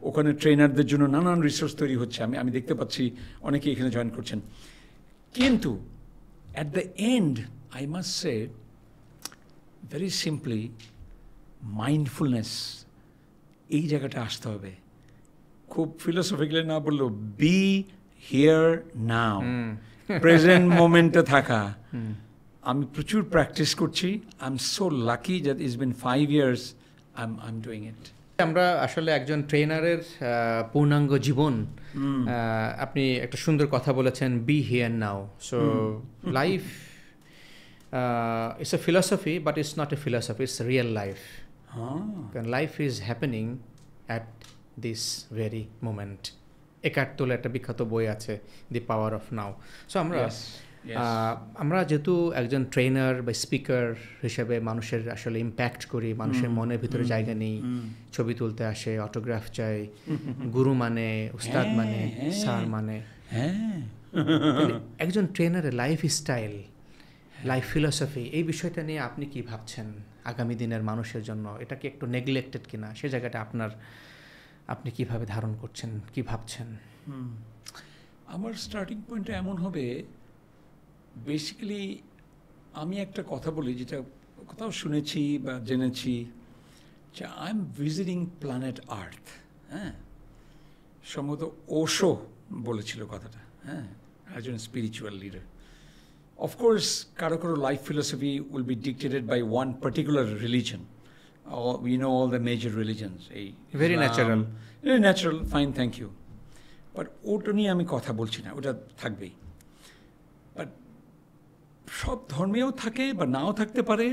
ওখানে ট্রেনারদের জন্য নানান রিসোর্স তৈরি হচ্ছে, আমি দেখতে পাচ্ছি অনেকেই এখানে জয়েন করছেন। কিন্তু at the end I must say, very simply, mindfulness এই জায়গাটা আসতে হবে। খুব ফিলোসফিক্যালি না বললেও বি হিয়ার নাও, প্রেজেন্ট মোমেন্টে থাকা। আমি প্রচুর প্র্যাকটিস করছি। I am so lucky that it's been 5 years I am doing it. আমরা আসলে একজন ট্রেনারের পূর্ণাঙ্গ জীবন, আপনি একটা সুন্দর কথা বলেছেন, B here now. So life it's a philosophy, but it's not a philosophy, it's a real life. And life is happening at this very moment. Eckhart Tolle একটা বিখ্যাত বই আছে, দি পাওয়ার অফ নাও। সো আমরা যেহেতু একজন trainer বা speaker হিসেবে মানুষের আসলে ইম্প্যাক্ট করি, মানুষের মনের ভিতরে জায়গা নেই, ছবি তুলতে আসে, অটোগ্রাফ চাই, গুরু মানে, উস্তাদ মানে, স্যার মানে, একজন ট্রেনারের লাইফ স্টাইল, লাইফ ফিলসফি, এই বিষয়টা নিয়ে আপনি কি ভাবছেন আগামী দিনের মানুষের জন্য? এটা কি একটু নেগলেক্টেড কিনা, সে জায়গাটা আপনি কিভাবে ধারণ করছেন, কি ভাবছেন? আমার স্টার্টিং পয়েন্টটা এমন হবে, বেসিক্যালি আমি একটা কথা বলি, যেটা কোথাও শুনেছি বা জেনেছি, যে আই এম ভিজিটিং প্ল্যানেট আর্থ। হ্যাঁ, সম্ভবত ওশো বলেছিল কথাটা, হ্যাঁ, একজন স্পিরিচুয়াল লিডার। Of course, কারো life philosophy will be dictated by one particular religion. We know all the major religions. Very natural. Very natural, fine, thank you. But ওটা নিয়ে আমি কথা বলছি না, ওটা থাকবেই। But সব ধর্মেও থাকে বা নাও থাকতে পারে।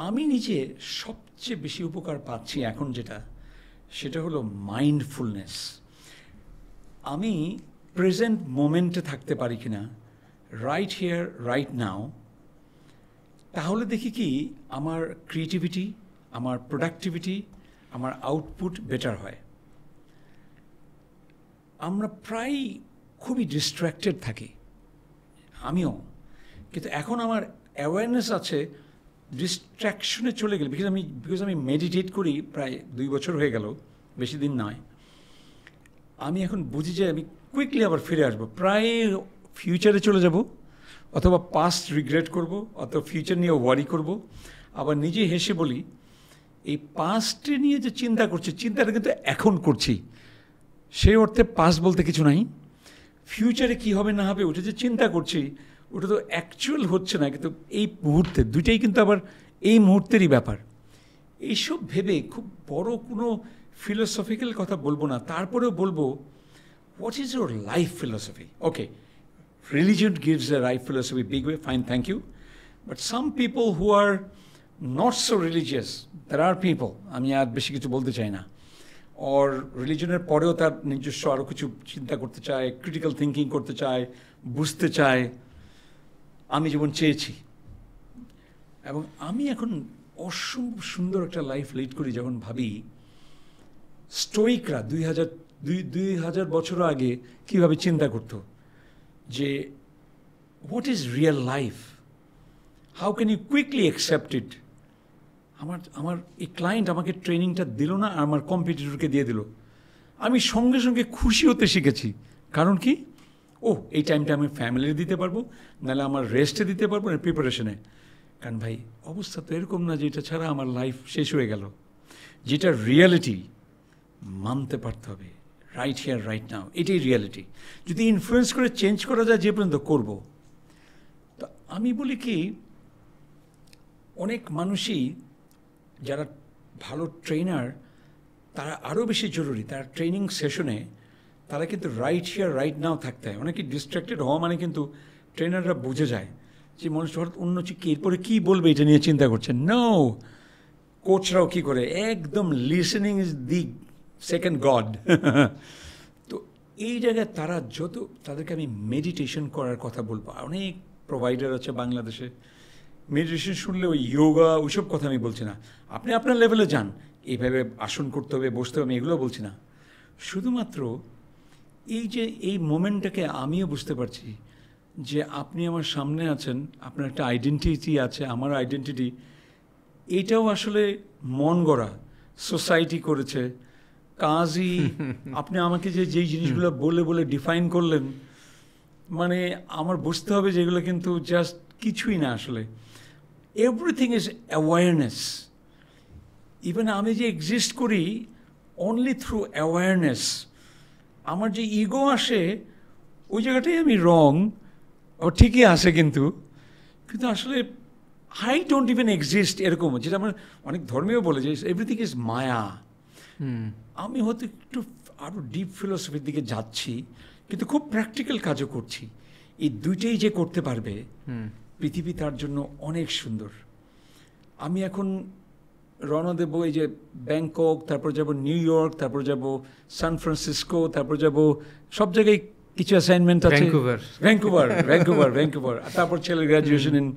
আমি নিজে সবচেয়ে বেশি উপকার পাচ্ছি এখন সেটা হলো মাইন্ডফুলনেস। আমি প্রেজেন্ট মোমেন্টে থাকতে পারি কিনা, রাইট হিয়ার রাইট নাও, তাহলে দেখি কি আমার ক্রিয়েটিভিটি, আমার প্রোডাক্টিভিটি, আমার আউটপুট বেটার হয়। আমরা প্রায় খুবই ডিস্ট্র্যাক্টেড থাকি, আমিও, কিন্তু এখন আমার অ্যাওয়ারনেস আছে ডিস্ট্র্যাকশনে চলে গেলে, বিকজ আমি মেডিটেট করি প্রায় 2 বছর হয়ে গেল, বেশি দিন নয়। আমি এখন বুঝি যে আমি কুইকলি আবার ফিরে আসবো, প্রায় ফিউচারে চলে যাব, অথবা পাস্ট রিগ্রেট করব, অথবা ফিউচার নিয়ে ওয়ারি করব। আবার নিজে হেসে বলি, এই পাস্টে নিয়ে যে চিন্তা করছি, চিন্তাটা কিন্তু এখন করছি, সেই অর্থে পাস্ট বলতে কিছু নাই। ফিউচারে কী হবে না হবে ওটা যে চিন্তা করছি, ওটা তো অ্যাকচুয়াল হচ্ছে না, কিন্তু এই মুহূর্তে দুইটাই কিন্তু আবার এই মুহূর্তেরই ব্যাপার। এইসব ভেবে খুব বড় কোনো ফিলোসফিক্যাল কথা বলবো না, তারপরেও বলবো what is your life philosophy? Okay, religion gives a life philosophy big way, fine, thank you. But some people who are not so religious, there are people, আমি আর বেশি কিছু বলতে চাই না, or রিলিজনের পরেও তার নিজস্ব আরও কিছু চিন্তা করতে চায়, ক্রিটিক্যাল থিঙ্কিং করতে চায়, বুঝতে চায়, আমি যেমন চেয়েছি। এবং আমি এখন অসম্ভব সুন্দর একটা লাইফ লিড করি যখন ভাবি স্টোইকরা 2000 বছর আগে কীভাবে চিন্তা করতো যে what is real life, how can you quickly accept it. আমার এই ক্লায়েন্ট আমাকে ট্রেনিংটা দিল না, আমার কম্পিটিটরকে দিয়ে দিল, আমি সঙ্গে সঙ্গে খুশি হতে শিখেছি। কারণ কি, এই টাইমটা আমি ফ্যামিলির দিতে পারবো, নাহলে আমার রেস্টে দিতে পারবো না, প্রিপারেশনে। কারণ ভাই অবস্থা তো এরকম না যে এটা ছাড়া আমার লাইফ শেষ হয়ে গেল। যেটা রিয়ালিটি মানতে পারতে হবে, রাইট হিয়ার রাইট নাও, এটাই রিয়ালিটি। যদি ইনফ্লুয়েন্স করে চেঞ্জ করা যায় যে পর্যন্ত করব। তো আমি বলি কি, অনেক মানুষই যারা ভালো ট্রেনার তারা আরও বেশি জরুরি, তারা ট্রেনিং সেশনে তারা কিন্তু রাইট হিয়ার রাইট নাও থাকতে হয়। অনেকে ডিস্ট্র্যাক্টেড হওয়া মানে কিন্তু ট্রেনাররা বুঝে যায় যে মানুষ হঠাৎ অন্য কি এরপরে কী বলবে এটা নিয়ে চিন্তা করছে। নো, কোচরাও কী করে, একদম listening is the second god. তো এই জায়গায় তারা তাদেরকে আমি মেডিটেশন করার কথা বলবো। অনেক প্রোভাইডার আছে বাংলাদেশে, মেডিটেশন শুনলে ওই যোগা ওইসব কথা আমি বলছি না, আপনি আপনার লেভেলে যান, এইভাবে আসন করতে হবে, বসতে হবে, আমি এগুলো বলছি না। শুধুমাত্র এই মোমেন্টটাকে আমিও বুঝতে পারছি যে আপনি আমার সামনে আছেন, আপনার একটা আইডেন্টিটি আছে, আমার আইডেন্টিটি, এইটাও আসলে মন গড়া, সোসাইটি করেছে। কাজই আপনি আমাকে যেই জিনিসগুলো বলে ডিফাইন করলেন, মানে আমার বুঝতে হবে যে এগুলো কিন্তু জাস্ট কিছুই না আসলে। Everything is awareness. ইভেন আমি যে এক্সিস্ট করি অনলি থ্রু অ্যাওয়ারনেস। আমার যে ইগো আসে ওই জায়গাটাই আমি রং, ও ঠিকই আসে, কিন্তু আসলে আই ডোন্ট ইভেন এক্সিস্ট, এরকম যেটা আমার অনেক ধর্মেও বলে যে এভরিথিং ইজ মায়া। আমি হয়তো একটু আরও ডিপ ফিলোসফির দিকে যাচ্ছি, কিন্তু খুব প্র্যাকটিক্যাল কাজও করছি। এই দুইটাই যে করতে পারবে, পৃথিবী তার জন্য অনেক সুন্দর। আমি এখন রওনা দেবো এই যে ব্যাংকক, তারপর যাব নিউ ইয়র্ক, তারপর যাব সান ফ্রান্সিসকো, তারপর যাব সব জায়গায় কিছু অ্যাসাইনমেন্ট আছে, ভ্যাঙ্কুভার, তারপর ছেলের গ্র্যাজুয়েশন ইন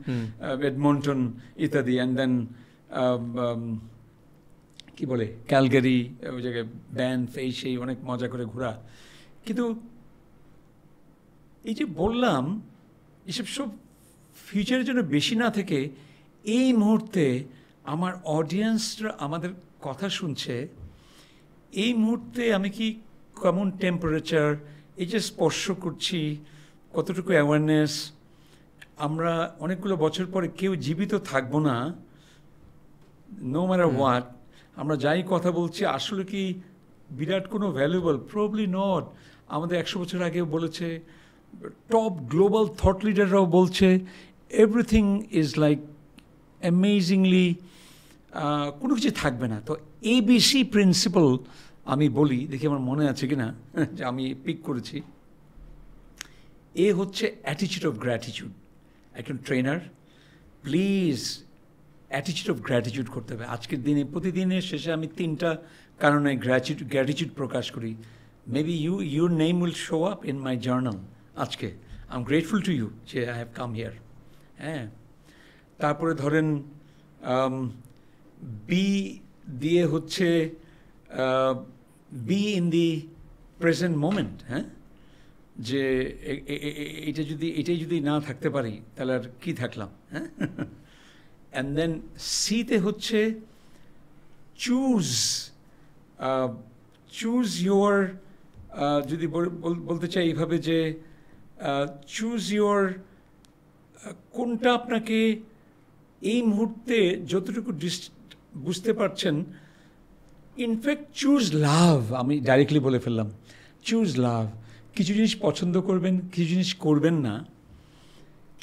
এডমন্টন ইত্যাদি, অ্যান্ড দেন কি বলে ক্যালগারি, ওই জায়গায় ব্যান্ড সেই অনেক মজা করে ঘোরা। কিন্তু এই যে বললাম এসব সব ফিউচারের জন্য বেশি না থেকে এই মুহূর্তে আমার অডিয়েন্সরা আমাদের কথা শুনছে, এই মুহূর্তে আমি কি কেমন টেম্পারেচার, এই যে স্পর্শ করছি, কতটুকু অ্যাওয়ারনেস। আমরা অনেকগুলো বছর পরে কেউ জীবিত থাকবো না, নো ম্যাটার হোয়াট, আমরা যাই কথা বলছি আসলে কি বিরাট কোনো ভ্যালুয়েবল? Probably not. আমাদের 100 বছর আগেও বলেছে, টপ গ্লোবাল থট লিডাররাও বলছে, এভরিথিং ইজ লাইক অ্যামেজিংলি, কোনো কিছু থাকবে না। তো ABC প্রিন্সিপাল আমি বলি, দেখি আমার মনে আছে কিনা যে আমি পিক করেছি। এ হচ্ছে অ্যাটিটিউড অফ গ্র্যাটিটিউড। একজন trainer please attitude of gratitude করতে হবে। আজকের দিনে প্রতিদিনের শেষে আমি 3টা কারণে গ্র্যাটিটিউড প্রকাশ করি। Maybe your name will show up in my journal. আজকে I am grateful to you যে আই হ্যাভ কাম হিয়ার। হ্যাঁ, তারপরে ধরেন বি দিয়ে হচ্ছে be in the present moment. হ্যাঁ, যে এটাই যদি না থাকতে পারি তাহলে আর কি থাকলাম। হ্যাঁ, অ্যান্ড দেন সিতে হচ্ছে চুজ ইউর, যদি বলতে চাই এইভাবে যে চুজ ইউর, কোনটা আপনাকে এই মুহূর্তে যতটুকু বুঝতে পারছেন। ইনফ্যাক্ট চুজ লাভ, আমি ডাইরেক্টলি বলে ফেললাম, চুজ লাভ। কিছু জিনিস পছন্দ করবেন, কিছু জিনিস করবেন না,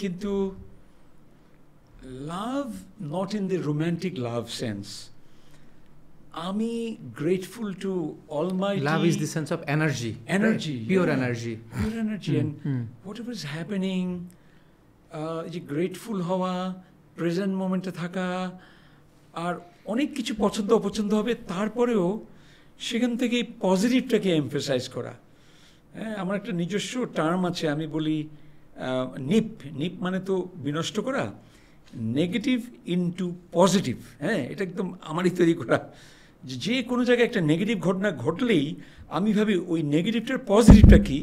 কিন্তু love not in the romantic love sense. আমি grateful to almighty. Love is the sense of energy, pure energy, and whatever is happening, যে গ্রেটফুল হওয়া, প্রেজেন্ট মোমেন্টে থাকা, আর অনেক কিছু পছন্দ অপছন্দ হবে, তারপরেও সেখান থেকে পজিটিভটাকে এমফেসাইজ করা। হ্যাঁ, আমার একটা নিজস্ব টার্ম আছে, আমি বলি নিপ মানে তো বিনষ্ট করা, নেগেটিভ ইনটু পজিটিভ। হ্যাঁ, এটা একদম আমারই তৈরি করা। যে কোনো জায়গায় একটা নেগেটিভ ঘটনা ঘটলেই আমি ভাবি ওই নেগেটিভটার পজিটিভটা কি,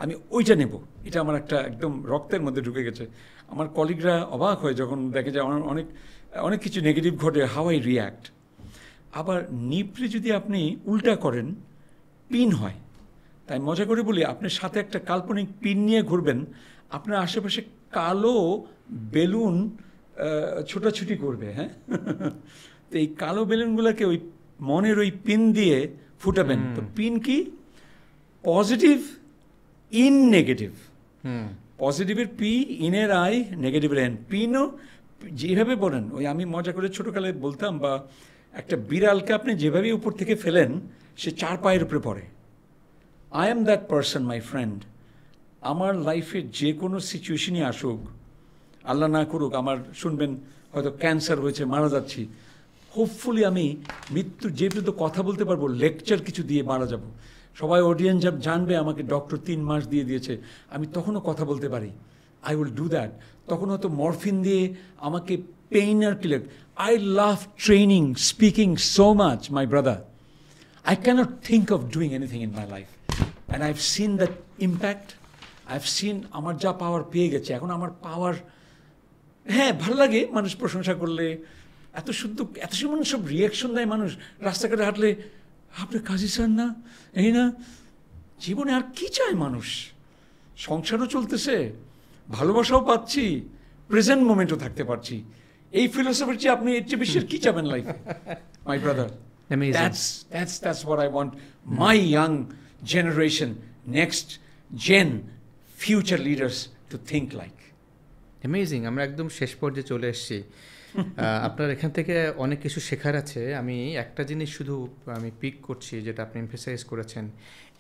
আমি ওইটা নেব। এটা আমার একটা একদম রক্তের মধ্যে ঢুকে গেছে। আমার কলিগরা অবাক হয় যখন দেখে যে আমার অনেক কিছু নেগেটিভ ঘটে, হাউ আই রিয়্যাক্ট। আবার নিপরে যদি আপনি উল্টা করেন, পিন হয়। তাই মজা করে বলি, আপনার সাথে একটা কাল্পনিক পিন নিয়ে ঘুরবেন, আপনার আশেপাশে কালো বেলুন ছোটাছুটি করবে। হ্যাঁ, তো এই কালো বেলুনগুলোকে ওই মনের ওই পিন দিয়ে ফুটাবেন। তো পিন কি? Positive in negative. পজিটিভের পি, ইনের আই, নেগেটিভের এন। পিনও যেভাবে বলেন, ওই আমি মজা করে ছোটোকালে বলতাম, বা একটা বিড়ালকে আপনি যেভাবে উপর থেকে ফেলেন, সে 4 পায়ের উপরে পড়ে। I am that person my friend. আমার লাইফে যে কোনো সিচুয়েশনই আসুক, আল্লাহ না করুক আমার শুনবেন হয়তো ক্যান্সার হয়েছে, মারা যাচ্ছি, হোপফুলি আমি মৃত্যুর যেহেতু কথা বলতে পারবো, লেকচার কিছু দিয়ে মারা যাব, সবাই অডিয়েন্স জানবে আমাকে ডক্টর 3 মাস দিয়ে দিয়েছে, আমি তখনও কথা বলতে পারি, আই উইল ডু দ্যাট। তখন হয়তো মরফিন দিয়ে আমাকে পেইন আর কিলেট। I love training, speaking so much my brother. I cannot think of doing anything in my life. And I've seen that impact. I've seen আমার যা পাওয়ার পেয়ে গেছে, এখন আমার পাওয়ার, হ্যাঁ ভালো লাগে মানুষ প্রশংসা করলে, এত সুন্দর এত সুন্দর সব রিয়াকশন দেয় মানুষ রাস্তাঘাটে হাঁটলে, আপনার কাজী স্যার না, এই না। জীবনে আর কি চায় মানুষ? সংসারও চলতেছে, ভালোবাসাও পাচ্ছি, প্রেজেন্ট মোমেন্টও থাকতে পারছি। এই ফিলোসফির চেয়ে আপনি এর চেয়ে বেশি কি চাবেন লাইফে, my brother? That's what I want my young generation, next gen future leaders to think like. Amazing. আমরা একদম শেষ পর্যায়ে চলে এসেছি। আপনার এখান থেকে অনেক কিছু শেখার আছে। আমি একটা জিনিস শুধু আমি পিক করছি, যেটা আপনি এমফাসাইজ করেছেন,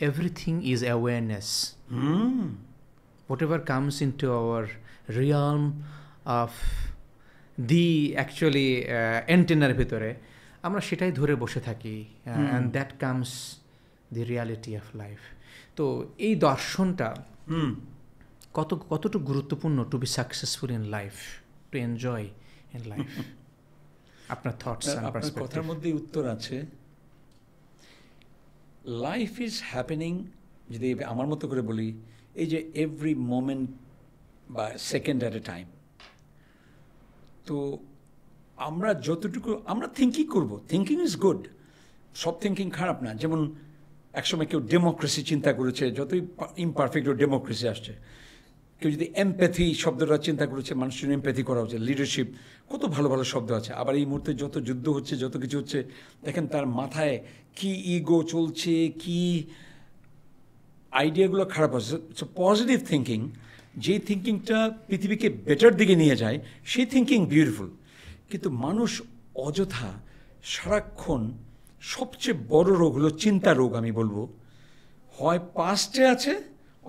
everything is awareness. Whatever comes into our realm of the actually অ্যান্টেনার ভিতরে, আমরা সেটাই ধরে বসে থাকি, and that comes the reality of life. তো এই দর্শনটা কতটুকু গুরুত্বপূর্ণ to be successful in life, to enjoy in life? আপনার থটস, আপনার কথার মধ্যে উত্তর আছে। লাইফ ইজ হ্যাপেনিং, যদি আমার মতো করে বলি, এই যে এভরি মোমেন্ট বা সেকেন্ড অ্যাট এ টাইম। তো আমরা যতটুকু আমরা থিঙ্কিং করবো, থিঙ্কিং ইজ গুড, সব থিঙ্কিং খারাপ না। যেমন একসময় কেউ ডেমোক্রেসি চিন্তা করেছে, যতই ইমপারফেক্ট ডেমোক্রেসি আসছে। কেউ যদি এমপ্যাথি শব্দটা চিন্তা করেছে, মানুষের এমপ্যাথি করা উচিত, লিডারশিপ, কত ভালো ভালো শব্দ আছে। আবার এই মুহূর্তে যত যুদ্ধ হচ্ছে, যত কিছু হচ্ছে, দেখেন তার মাথায় কি ইগো চলছে, কি আইডিয়াগুলো খারাপ আছে। সো পজিটিভ থিঙ্কিং, যেই থিঙ্কিংটা পৃথিবীকে বেটার দিকে নিয়ে যায়, সেই থিঙ্কিং বিউটিফুল। কিন্তু মানুষ অযথা সারাক্ষণ, সবচেয়ে বড় রোগ হলো চিন্তা রোগ। আমি বলবো, হয় পাস্টে আছে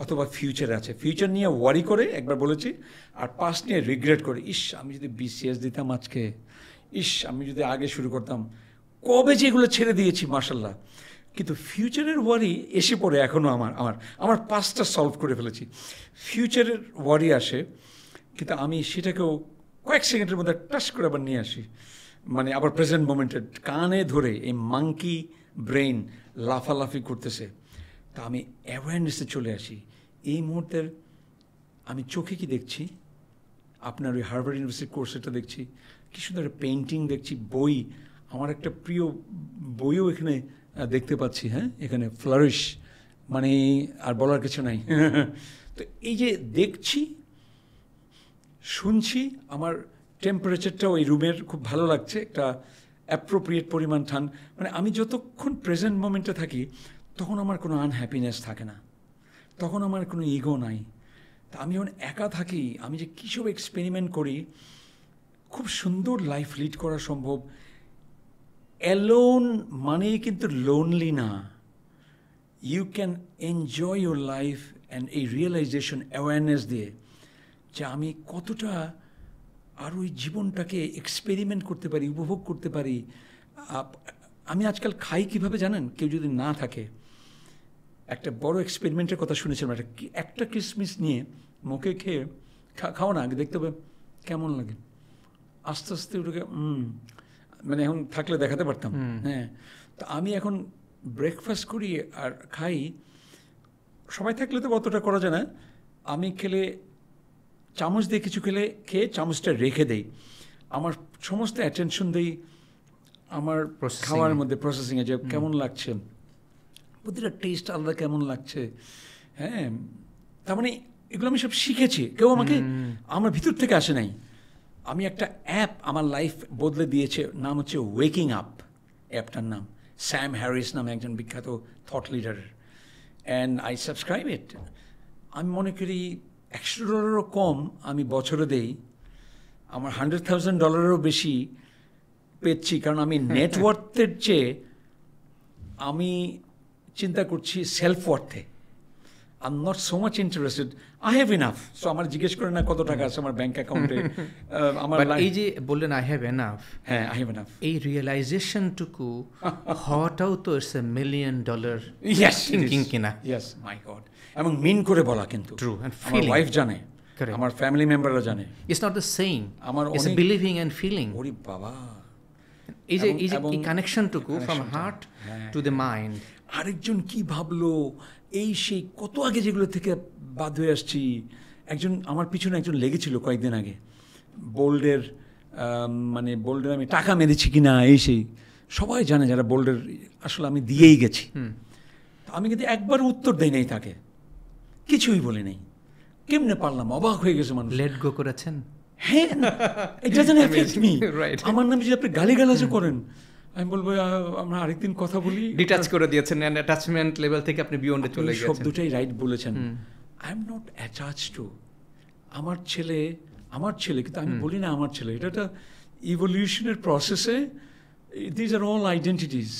অথবা ফিউচারে আছে। ফিউচার নিয়ে ওয়ারি করে, একবার বলেছি, আর পাস্ট নিয়ে রিগ্রেট করে, ইস আমি যদি BCS দিতাম আজকে, ইস আমি যদি আগে শুরু করতাম, কবে যে এগুলো ছেড়ে দিয়েছি মাশাল্লাহ। কিন্তু ফিউচারের ওয়ারি এসে পড়ে এখনও আমার পাস্টটা সলভ করে ফেলেছি, ফিউচারের ওয়ারি আসে, কিন্তু আমি সেটাকেও কয়েক সেকেন্ডের মধ্যে টাচ করে আবার নিয়ে আসি, মানে আবার প্রেজেন্ট মোমেন্টে কানে ধরে এই মাঙ্কি ব্রেইন লাফালাফি করতেছে। তা আমি অ্যাওয়ারনেসে চলে আসি। এই মুহূর্তের আমি চোখে কি দেখছি, আপনার ওই হার্ভার্ড ইউনিভার্সিটির কোর্সটা দেখছি, কি সুন্দর পেইন্টিং দেখছি, বই, আমার একটা প্রিয় বইও এখানে দেখতে পাচ্ছি। হ্যাঁ, এখানে ফ্লারিশ, মানে আর বলার কিছু নাই। তো এই যে দেখছি, শুনছি, আমার টেম্পারেচারটাও এই রুমের খুব ভালো লাগছে, একটা অ্যাপ্রোপ্রিয়েট পরিমাণ ঠান্ডা। মানে আমি যতক্ষণ প্রেজেন্ট মোমেন্টে থাকি, তখন আমার কোনো আনহ্যাপিনেস থাকে না, তখন আমার কোনো ইগো নাই। তা আমি যখন একা থাকি, আমি যে কী সব এক্সপেরিমেন্ট করি, খুব সুন্দর লাইফ লিড করা সম্ভব। অ্যালোন মানেই কিন্তু লোনলি না। You can enjoy your life and এই রিয়েলাইজেশন, অ্যাওয়ারনেস দিয়ে যে আমি কতটা আর ওই জীবনটাকে এক্সপেরিমেন্ট করতে পারি, উপভোগ করতে পারি। আমি আজকাল খাই কিভাবে জানেন? কেউ যদি না থাকে, একটা বড় এক্সপেরিমেন্টের কথা শুনেছিলাম, একটা কিশমিশ নিয়ে মুখে খেয়ে খাও না, আগে দেখতে হবে কেমন লাগে, আস্তে আস্তে ওটাকে মানে এখন থাকলে দেখাতে পারতাম। হ্যাঁ, তো আমি এখন ব্রেকফাস্ট করি আর খাই, সবাই থাকলে তো অতটা করা যায় না। আমি খেলে চামচ দিয়ে কিছু খেয়ে চামচটা রেখে দেই, আমার সমস্ত অ্যাটেনশন দিই আমার খাওয়ার মধ্যে, প্রসেসিংয়ে, যে কেমন লাগছে, প্রতিটা টেস্ট আলাদা কেমন লাগছে। হ্যাঁ, তার মানে এগুলো আমি সব শিখেছি, কেউ আমাকে আমার ভিতর থেকে আসে নাই। আমি একটা অ্যাপ আমার লাইফ বদলে দিয়েছে, নাম হচ্ছে ওয়েকিং আপ। অ্যাপটার নাম স্যাম হ্যারিস নামে একজন বিখ্যাত থট লিডারের, অ্যান্ড আই সাবস্ক্রাইব ইট। আমি মনে করি $100 কম আমি বছরে দেই, আমার $100,000 বেশি পেয়েছি, কারণ আমি নেটওয়ার্থের চেয়ে আমি চিন্তা করছি সেলফ ওয়ার্থে। I am not so much interested, I have enough. So আমার জিজ্ঞেস করে না কত টাকা আছে আমার ব্যাংক অ্যাকাউন্টে। আমার এই যে বললেন আই হ্যাভ এনাফ, হ্যাঁ আই হ্যাভ এনাফ, এই রিয়েলাইজেশনটুকু হওয়াটাও তো ইটস এ $1 million থিঙ্কিং কিনা। ইয়েস, মাই গড। এবং মিন করে বলা, কিন্তু ট্রু, এন্ড আমার ওয়াইফ জানে, আমার ফ্যামিলি মেম্বাররা জানে। ইটস নট দ্য সেইম, আমার ইটস বিলিভিং এন্ড ফিলিং। ওরে বাবা, এই যে এই কানেকশনটুকু from heart to the mind. আরেকজন কি ভাবলো, এই সেই কত আগে যেগুলো থেকে বাদ হয়ে আসছি। একজন আমার পিছনে একজন লেগেছিল কয়েকদিন আগে, বোল্ডের মানে বোল্ডের আমি টাকা মেরেছি কিনা, এই সেই সবাই জানে যারা বোল্ডের, আসলে আমি দিয়েই গেছি। আমি কিন্তু একবার উত্তর দেই নাই তাকে, কিছুই বলি নাই। কেমনে পারলাম, অবাক হয়ে গেছে মানুষ। লেট গো করেছেন? হ্যাঁ, it doesn't affect me. আমার নামে যদি আপনি গালিগালাজও করেন, আমি বলবো আমরা আরেকদিন কথা বলি। ডিটাচ করে দিয়েছেন, অ্যাটাচমেন্ট লেভেল থেকে আপনি বিয়ন্ডে চলে গেছেন। শব্দটাই রাইট বলেছেন। I am not attach to আমার ছেলে, কিন্তু আমি বলি না আমার ছেলে। এটা একটা ইভলিউশনের প্রসেসে, দিজ আর অল আইডেন্টিটিস।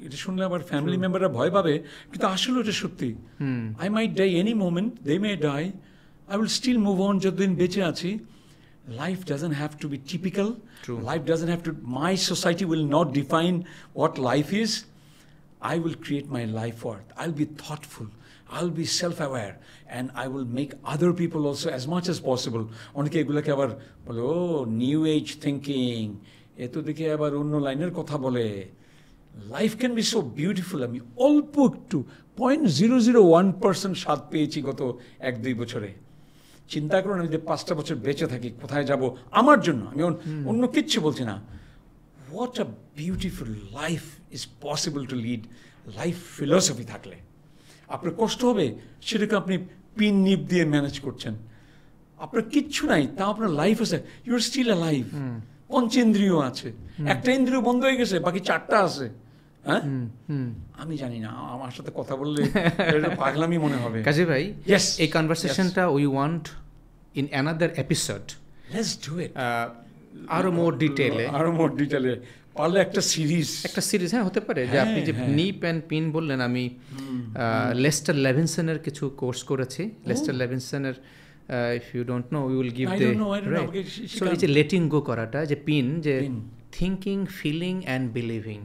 এটা শুনলে আবার ফ্যামিলি মেম্বাররা ভয় পাবে, কিন্তু আসলে এটা সত্যি। I might die any moment, they may die, I will still move on যতদিন বেঁচে আছি। Life doesn't have to be typical. True. Life doesn't have to, my society will not define what life is. I will create my life worth. I'll be thoughtful. I'll be self-aware. And I will make other people also as much as possible. অনেকে এগুলোকে আবার বলে, ও new age thinking, এ তো দেখে আবার অন্য লাইনের কথা বলে। Life can be so beautiful. আমি অল্প একটু 0.001% স্বাদ পেয়েছি গত 1-2 বছরে। চিন্তা করুন, আমি যে 5টা বছর বেঁচে থাকি, কোথায় যাব আমার জন্য, আমি অন্য কিচ্ছু বলছি না। What a beautiful life is possible to lead. Life philosophy থাকলে আপনার কষ্ট হবে, সেটাকে আপনি পিন নিপ দিয়ে ম্যানেজ করছেন। আপনার কিচ্ছু নাই, তা আপনার লাইফ আছে, you are still a life. পঞ্চেন্দ্রিয় আছে, একটা ইন্দ্রিয় বন্ধ হয়ে গেছে, বাকি 4টা আছে। হ্যাঁ, আমি জানি না, আমার সাথে কথা বললে পাগলামি মনে হবে। কাজী ভাই, এই কনভারসেশনটা we want in another episode. Let's do it. আরো মোর ডিটেলে পারলে একটা সিরিজ, হ্যাঁ হতে পারে। যে আপনি যে নিপ অ্যান্ড পিন বললেন, আমি লেস্টার লেভিনসনের কিছু কোর্স করেছি। লেস্টার লেভিনসনের, if you don't know, we will give the right. So এই যে লেটিং গো করাটা, যে পিন, যে thinking, feeling and believing.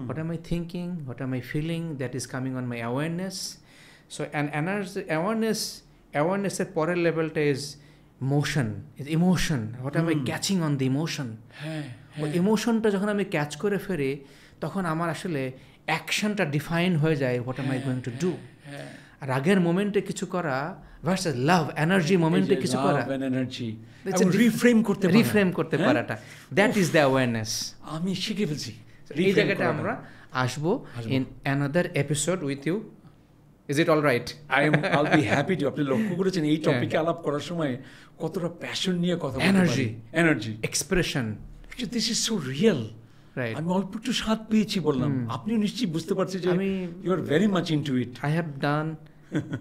What am I thinking? What am I feeling? That is coming on my awareness. So an awareness at পরের লেভেলটা is emotion. What am I catching on the emotion? ইমোশনটা যখন আমি catch করে ফেরি, তখন আমার আসলে অ্যাকশনটা define হয়ে যায়, what am I going to do? রাগের মোমেন্টে কিছু করা ভার্সেস লাভ এনার্জি মোমেন্টে কিছু করা, রিফ্রেম করতে পারাটা, দ্যাট ইজ দ্য অ্যাওয়ারনেস। আমি শিখে ফেলছি। এই জায়গাটা আমরা আসবো in another episode with you. Is it all right? I'll be happy to. আপনি লক্ষ্য করেছেন এই টপিকে আলাপ করার সময় কতটা প্যাশন নিয়ে কথা বলতে পারি, energy, expression. This is so real. Right, আমি অল্প একটু স্বাদ পেয়েছি বললাম, আপনিও নিশ্চয়ই বুঝতে পারছেন যে you are very much into it. I have done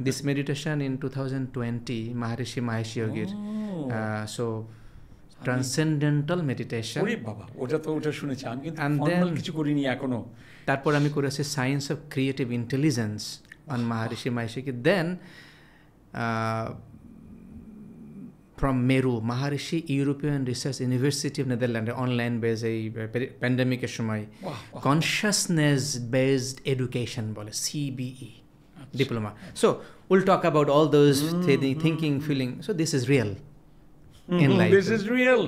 this meditation in 2020, Maharishi Mahesh Yogir. So transcendental meditation. ওরে বাবা, ওটা শুনেছি আমি, কিন্তু And ফর্মাল then- কিছু করিনি এখনো। তারপর আমি করেছি science of creative intelligence on Maharishi Mahesh Yogi. Then from Meru, Maharishi European Research University of Netherlands, online base, এই প্যান্ডেমিকের সময় কনসিয়াসনেস বেসড এডুকেশন বলে, CBE diploma. So we'll talk about all those thinking, feeling. So this is real in life. This is real.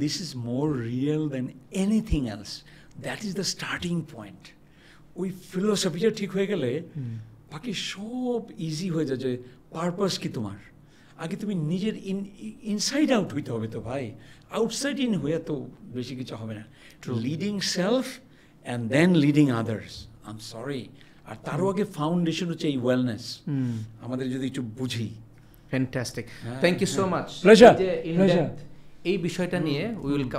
This is more real than anything else. That is the starting point. ওই ফিলোসফিটা ঠিক হয়ে গেলে বাকি সব easy হয়ে যায়। যে purpose কি তোমার, আগে তুমি নিজের ইনসাইড আউট হইতে হবে তো ভাই, আউটসাইড ইন হয়ে তো বেশি কিছু হবে না। Leading self and then leading others, I am sorry. আর তারও আগে ফাউন্ডেশন হচ্ছে এই ওয়েলনেস, আমাদের যদি একটু বুঝি। Fantastic, thank you so much. Pleasure. এই বিষয়টা নিয়ে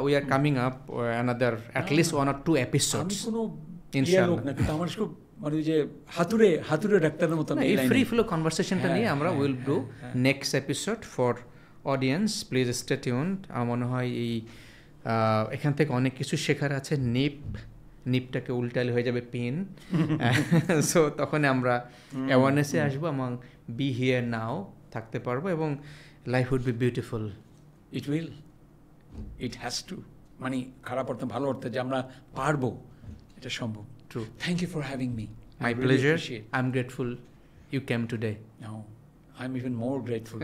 we are coming up another at least 1 or 2 episodes. আমি কোনো ইনশাআল্লাহ লোক না, কিন্তু আমার সব মানে ওই যে হাতুড়ে ডাক্তারের মতো এই ফ্রি ফ্লো কনভারসেশনটা নিয়ে আমরা will do next episode for audience. Please stay tuned. আমার মনে হয় এই এখান থেকে অনেক কিছু শেখার আছে। নিপটাকে উল্টালে হয়ে যাবে পিন। সো তখন আমরা অ্যাওয়ারনেসে আসবো এবং বি হিয়ার নাও থাকতে পারবো, এবং life would be beautiful. It will, it has to, মানে খারাপ অর্থে ভালো অর্থে যে আমরা পারবো, এটা সম্ভব। True. Thank you for having me. My pleasure. I'm grateful you came today. No, I'm even more grateful.